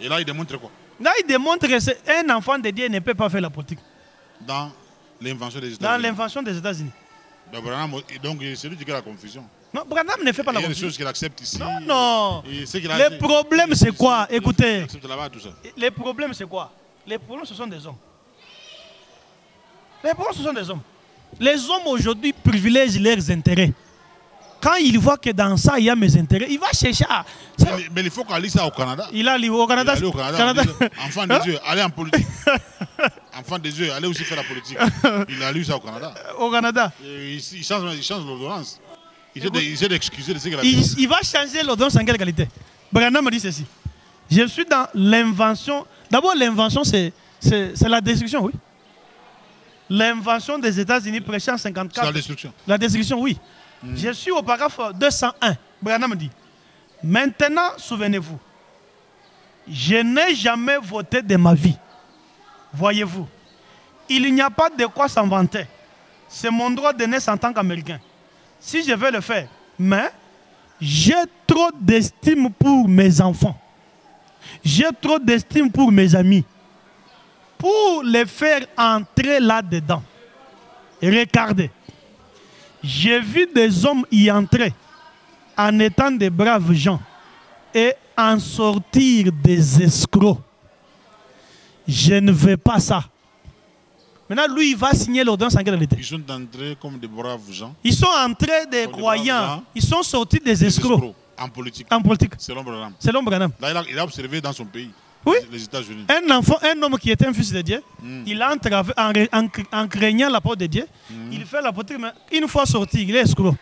Et là, il démontre quoi? Là, il démontre qu'un enfant de Dieu ne peut pas faire la politique. Dans l'invention des États-Unis. Dans l'invention des États-Unis. Donc, c'est lui qui a la confusion. Non, Branham ne fait pas la confusion. Il y a des choses qu'il accepte ici. Non, non. Le problème, c'est quoi? Écoutez. Tout ça. Les problèmes, c'est quoi? Les problèmes, ce sont des hommes. Les problèmes, ce sont des hommes. Les hommes, aujourd'hui, privilègent leurs intérêts. Quand il voit que dans ça, il y a mes intérêts, il va chercher à... Mais il faut qu'on lit ça au Canada. Il a lu au Canada. Il a lu au Canada. Enfant des yeux, allez en politique. Enfant des yeux, allez aussi faire la politique. Il a lu ça au Canada. Au Canada. Il change l'ordonnance. Il essaie d'excuser de ce qu'il a dit. Il va changer l'ordonnance en quelle qualité? Branham me dit ceci. Je suis dans l'invention... D'abord, l'invention, c'est la destruction, oui. L'invention des États-Unis prêchée en 54. C'est la destruction. La destruction, oui. Je suis au paragraphe 201. Branham dit, maintenant, souvenez-vous, je n'ai jamais voté de ma vie. Voyez-vous, il n'y a pas de quoi s'en vanter. C'est mon droit de naître en tant qu'Américain. Si je veux le faire, mais j'ai trop d'estime pour mes enfants. J'ai trop d'estime pour mes amis. Pour les faire entrer là-dedans. Regardez. J'ai vu des hommes y entrer en étant des braves gens et en sortir des escrocs. Je ne veux pas ça. Maintenant, lui, il va signer l'ordonnance en quelle était? Ils sont entrés comme des braves gens. Ils sont entrés des croyants. Ils sont sortis des escrocs. En politique. En politique. Selon Branham. Selon Branham. Là, il a observé dans son pays. les États-Unis. Un homme qui était un fils de Dieu, il entre en craignant la porte de Dieu, il fait la porte, mais une fois sorti, il est escroc.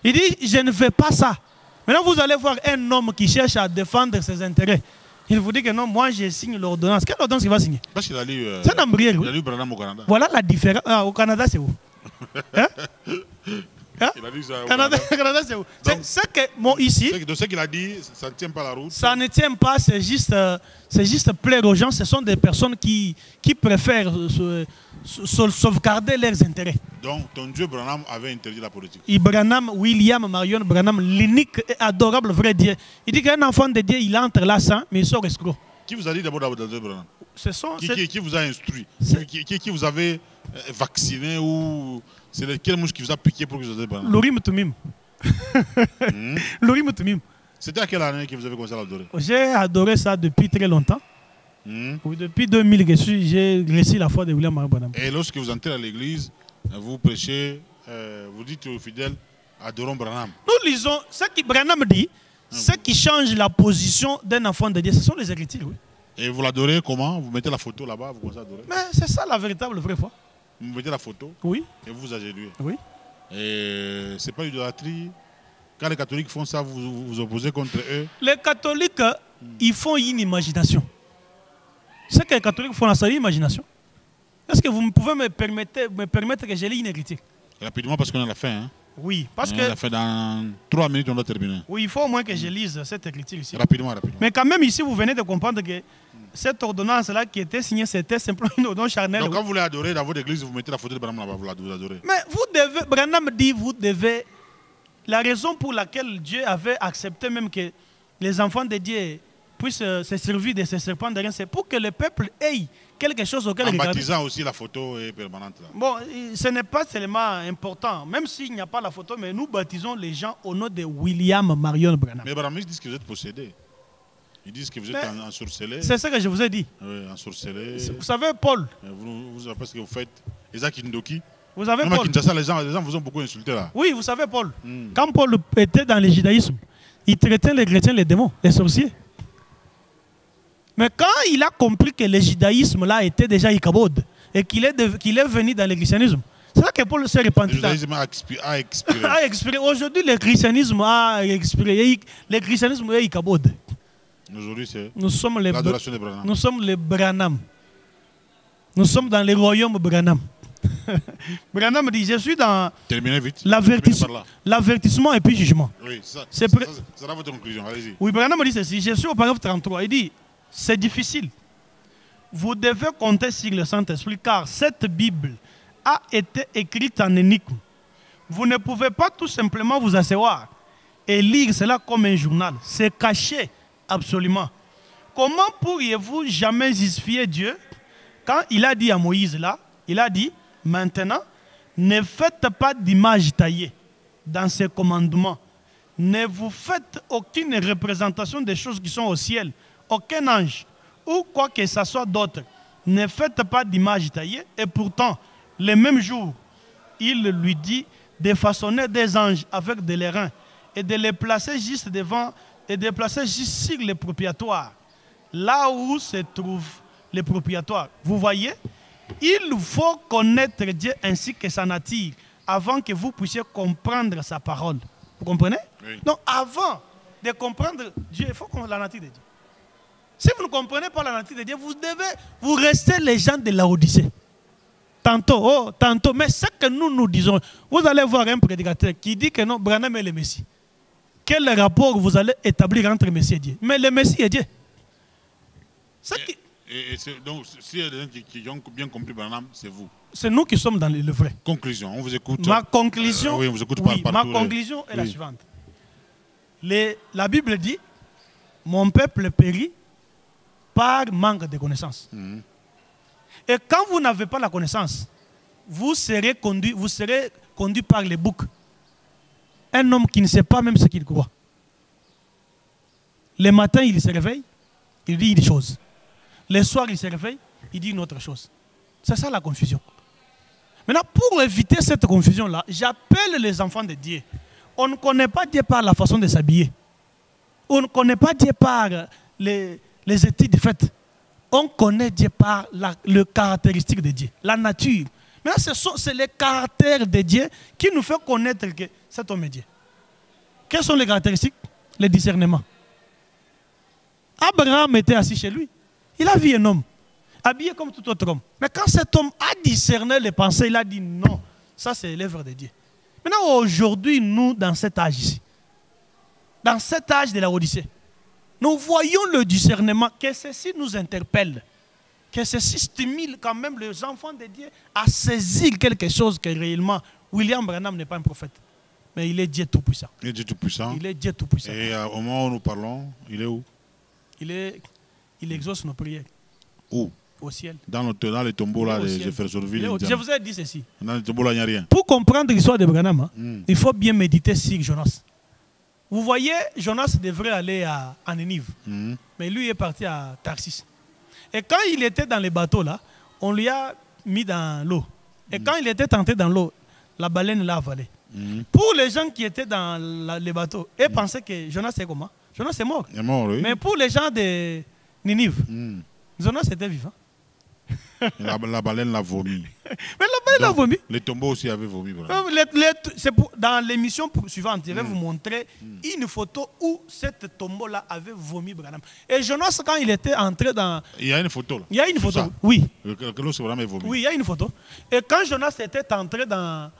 Il dit, je ne fais pas ça. Maintenant, vous allez voir un homme qui cherche à défendre ses intérêts. Il vous dit que non, moi, je signe l'ordonnance. Quelle ordonnance il va signer? Parce qu'il a lu... c'est un embrayeur, oui. Il a lu Branham au Canada. Voilà la différence. Ah, au Canada, c'est où? Hein? Hein? Il a dit ça au Canada, c'est où? C'est que, bon, ici... De ce qu'il a dit, ça ne tient pas la route. Ça ne tient pas, c'est juste plaire aux gens. Ce sont des personnes qui préfèrent sauvegarder leurs intérêts. Donc, ton Dieu Branham avait interdit la politique. Et Branham, William Marion Branham, l'unique et adorable vrai Dieu. Il dit qu'un enfant de Dieu, il entre là sans, mais il sort escroc. Qui vous a dit d'abord Dieu Branham? Qui vous a instruit? Qui vous avez vacciné ou c'est quelle mouche qui vous a piqué pour que vous ayez Branham? Lorim Tumim. Lorim Tumim. C'était à quelle année que vous avez commencé à l'adorer? J'ai adoré ça depuis très longtemps. Oui, depuis 2000 que j'ai réussi la foi de William Marion Branham. Et lorsque vous entrez à l'église, vous prêchez, vous dites aux fidèles, adorons Branham. Nous lisons ce que Branham dit, ce qui change la position d'un enfant de Dieu, ce sont les Écritures. Oui. Et vous l'adorez comment? Vous mettez la photo là-bas, vous commencez à adorer? Mais c'est ça la véritable vraie foi. Vous mettez la photo, oui, et vous agenouillez. Oui. Et c'est pas l'idolâtrie. Quand les catholiques font ça, vous vous opposez contre eux? Les catholiques, ils font une imagination. Ce que les catholiques font, c'est une imagination. Est-ce que vous pouvez me permettre que je lis une écriture? Rapidement, parce qu'on a la fin. Hein? Oui, parce que... On a la fin dans 3 minutes, on doit terminer. Oui, il faut au moins que je lise cette écriture ici. Rapidement. Mais quand même, ici, vous venez de comprendre que cette ordonnance-là qui était signée, c'était simplement une ordonnance charnelle. Donc, quand vous voulez adorer dans votre église, vous mettez la photo de Branham là-bas, vous adorez. Mais vous devez... Branham dit, vous devez... La raison pour laquelle Dieu avait accepté même que les enfants de Dieu puissent se servir de ces serpents de rien, c'est pour que le peuple ait quelque chose auquel regarder. En baptisant aussi, la photo est permanente. Là. Bon, ce n'est pas seulement important, même s'il n'y a pas la photo, mais nous baptisons les gens au nom de William Marion Branham. Mais Branham, ils disent que vous êtes possédé. Ils disent que vous êtes ensorcelé. C'est ce que je vous ai dit. Oui, ensorcelé. Vous savez, Paul. Parce que vous faites Isaac Indoki. Vous savez, même Paul. À Kinshasa, les gens vous ont beaucoup insulté là. Oui, vous savez, Paul. Quand Paul était dans le judaïsme, il traitait les chrétiens, les démons, les sorciers. Mais quand il a compris que le judaïsme là était déjà Ichabod et qu'il est venu dans le christianisme, c'est là que Paul s'est repenti. Le judaïsme a expiré. A expiré. Aujourd'hui, le christianisme a expiré. Le christianisme est Ichabod. Aujourd'hui, c'est l'adoration de Branham. Nous sommes les Branham. Nous sommes dans le royaume Branham. Branham dit, je suis dans l'avertissement et puis jugement. Oui, ça sera votre conclusion. Allez-y. Oui, Branham dit ceci, je suis au paragraphe 33. Il dit, c'est difficile. Vous devez compter sur le Saint-Esprit car cette Bible a été écrite en énigme. Vous ne pouvez pas tout simplement vous asseoir et lire cela comme un journal. C'est caché, absolument. Comment pourriez-vous jamais justifier Dieu quand il a dit à Moïse là, il a dit, maintenant, ne faites pas d'image taillée dans ces commandements. Ne vous faites aucune représentation des choses qui sont au ciel, aucun ange ou quoi que ce soit d'autre. Ne faites pas d'image taillée. Et pourtant, le même jour, il lui dit de façonner des anges avec de l'airain et de les placer juste devant et de les placer juste sur le propitiatoire, là où se trouve le propitiatoire. Vous voyez? Il faut connaître Dieu ainsi que sa nature avant que vous puissiez comprendre sa parole. Vous comprenez? Oui. Donc avant de comprendre Dieu, il faut comprendre la nature de Dieu. Si vous ne comprenez pas la nature de Dieu, vous restez les gens de l'Odyssée. Tantôt, mais ce que nous disons, vous allez voir un prédicateur qui dit que non, Branham est le Messie. Quel rapport vous allez établir entre Messie et Dieu? Mais le Messie est Dieu. Donc, s'il y a des gens qui ont bien compris Branham, c'est vous. C'est nous qui sommes dans le vrai. Conclusion, on vous écoute. Ma conclusion, oui, on vous écoute ma conclusion est la suivante. La Bible dit, mon peuple périt par manque de connaissance. Et quand vous n'avez pas la connaissance, vous serez conduit par les boucs. Un homme qui ne sait pas même ce qu'il croit. Le matin, il se réveille, il dit une chose. Le soir, il se réveille, il dit une autre chose. C'est ça la confusion. Maintenant, pour éviter cette confusion-là, j'appelle les enfants de Dieu. On ne connaît pas Dieu par la façon de s'habiller. On ne connaît pas Dieu par les les études faites, on connaît Dieu par le caractéristique de Dieu, la nature. Maintenant, c'est les caractères de Dieu qui nous fait connaître que cet homme est Dieu. Quelles sont les caractéristiques? Le discernement. Abraham était assis chez lui. Il a vu un homme, habillé comme tout autre homme. Mais quand cet homme a discerné les pensées, il a dit non, ça c'est l'œuvre de Dieu. Maintenant, aujourd'hui, nous, dans cet âge ici, dans cet âge de la Odyssée, nous voyons le discernement, que ceci nous interpelle, que ceci stimule quand même les enfants de Dieu à saisir quelque chose que réellement, William Branham n'est pas un prophète, mais il est Dieu Tout-Puissant. Il est Dieu Tout-Puissant. Il est Dieu Tout-Puissant. Et au moment où nous parlons, il est où? Il exauce nos prières. Où? Au ciel. Dans les tombeaux là de Jeffersonville. Je vous ai dit ceci. Dans les tombeaux là, il n'y a rien. Pour comprendre l'histoire de Branham, il faut bien méditer sur Jonas. Vous voyez, Jonas devrait aller à Nénive. Mais lui est parti à Tarsis. Et quand il était dans les bateaux là, on lui a mis dans l'eau. Et quand il était entré dans l'eau, la baleine l'a avalé. Pour les gens qui étaient dans les bateaux, ils pensaient que Jonas est comment? Jonas est mort. Il est mort, oui. Mais pour les gens de Ninive, Jonas était vivant. La baleine l'a vomi. Mais la baleine l'a vomi. Les tombeaux aussi avaient vomi. Dans l'émission suivante, je vais vous montrer une photo où cette tombeau-là avait vomi Branham. Et Jonas, quand il était entré dans... Il y a une photo là. Il y a une photo, oui. Que l'eau, c'est vraiment vomi. Oui, il y a une photo. Et quand Jonas était entré dans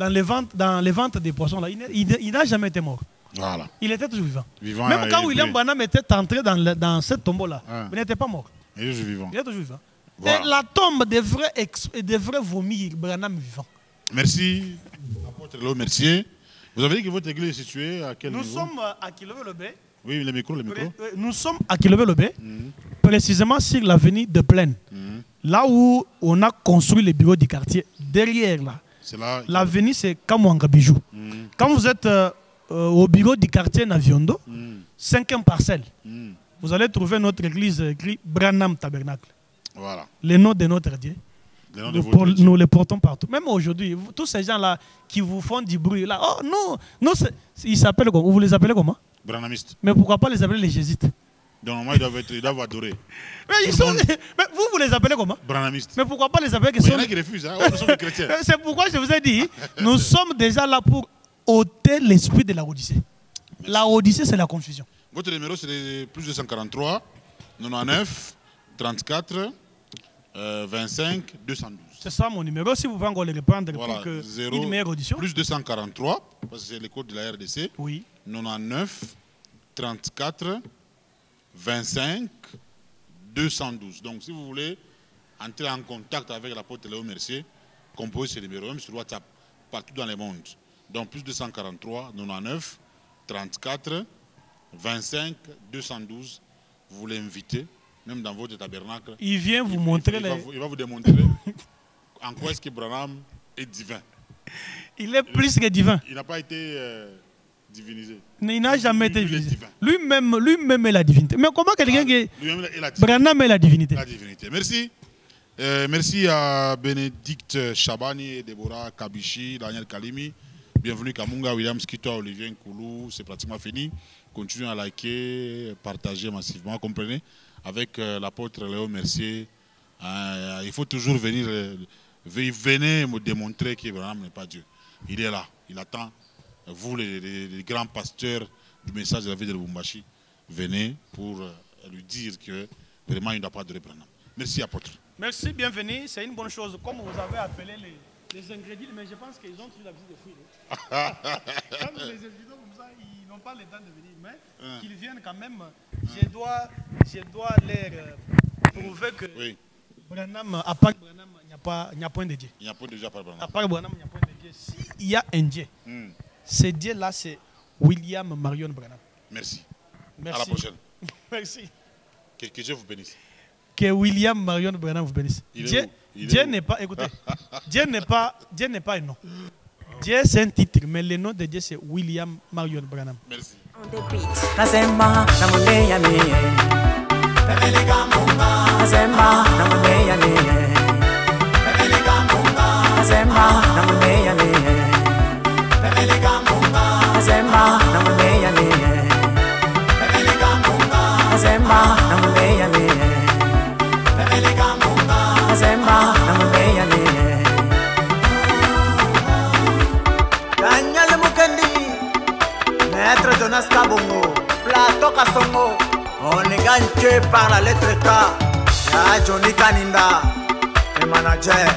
les ventes des poissons, là, il n'a jamais été mort. Voilà. Il était toujours vivant. Même quand William Branham était entré dans cette tombeau-là, il n'était pas mort. Il est toujours vivant. Il est toujours vivant. Voilà. Et la tombe devrait vomir Branham vivant. Merci, apôtre Léo Mercier. Vous avez dit que votre église est située à quel niveau? Nous sommes à Kilové-le-Bé. Oui, le micro. Nous sommes à Kilové-le-Bé, précisément sur l'avenue de Plaine. Là où on a construit les bureaux du quartier. Derrière là, l'avenue c'est Kamwanga Bijou. Quand vous êtes au bureau du quartier Naviondo, 5e parcelle, vous allez trouver notre église écrit Branham Tabernacle. Voilà. Les noms de notre Dieu. Nous les portons partout. Même aujourd'hui, tous ces gens-là qui vous font du bruit, là, oh non, ils s'appellent comment? Vous les appelez comment? Branhamistes. Mais pourquoi pas les appeler les jésuites? Donc, moi, ils doivent adorer. Mais, mais vous les appelez comment? Branhamistes. Mais pourquoi pas les appeler que il y en a qui refusent, hein? Nous sommes des chrétiens. C'est pourquoi je vous ai dit, nous sommes déjà là pour ôter l'esprit de la Odyssée. Merci. La Odyssée, c'est la confusion. Votre numéro, c'est plus 243 99 34 25 212. C'est ça mon numéro. Si vous pouvez encore le reprendre pour que une meilleure audition. Plus 243, parce que c'est le code de la RDC. Oui. 99 34 25 212. Donc, si vous voulez entrer en contact avec l'apôtre Léo Mercier, composez ce numéro, même sur WhatsApp, partout dans le monde. Donc, plus 243 99 34 25 212. Vous l'invitez, même dans votre tabernacle. Il vient vous montrer il va vous démontrer en quoi est-ce que Branham est divin. Il est plus que divin. Il n'a pas été divinisé. Il n'a jamais été divinisé. Lui-même est la divinité. Mais comment quelqu'un qui Branham est la divinité? La divinité. Merci. Merci à Bénédicte Chabani et Déborah Kabichi, Daniel Kalimi. Bienvenue Kamunga, William Skito, Olivier Nkoulou. C'est pratiquement fini. Continuez à liker, partager massivement. Comprenez? Avec l'apôtre Léo Mercier, il faut toujours venir. Venez me démontrer que Branham n'est pas Dieu. Il est là. Il attend. Vous, les grands pasteurs du message de la vie de Lubumbashi, venez pour lui dire que vraiment il ne doit pas adorer Branham. Merci, apôtre. Merci, bienvenue. C'est une bonne chose. Comme vous avez appelé les ingrédients, mais je pense qu'ils ont toujours l'habitude de fuir. Quand nous les invitons comme ça, ils n'ont pas le temps de venir. Mais qu'ils viennent quand même, je dois leur prouver que Branham, à part Branham, il n'y a point de Dieu. Il n'y a point de Dieu à part Branham. À part Branham, il n'y a point de Dieu. S'il y a un Dieu, ce Dieu-là, c'est William Marion Branham. Merci. Merci. À la prochaine. Merci. Que Dieu vous bénisse. Que William Marion Branham vous bénisse. Dieu n'est pas, écoutez, Dieu n'est pas un nom. Dieu c'est un titre, mais le nom de Dieu c'est William Marion Branham. Merci. Zemba, Zemba Nameyane Daniel Mukendi Maître Jonas Kabongo Plateau Kasongo on est gagné par la lettre K. Johnny Kaninda, le manager.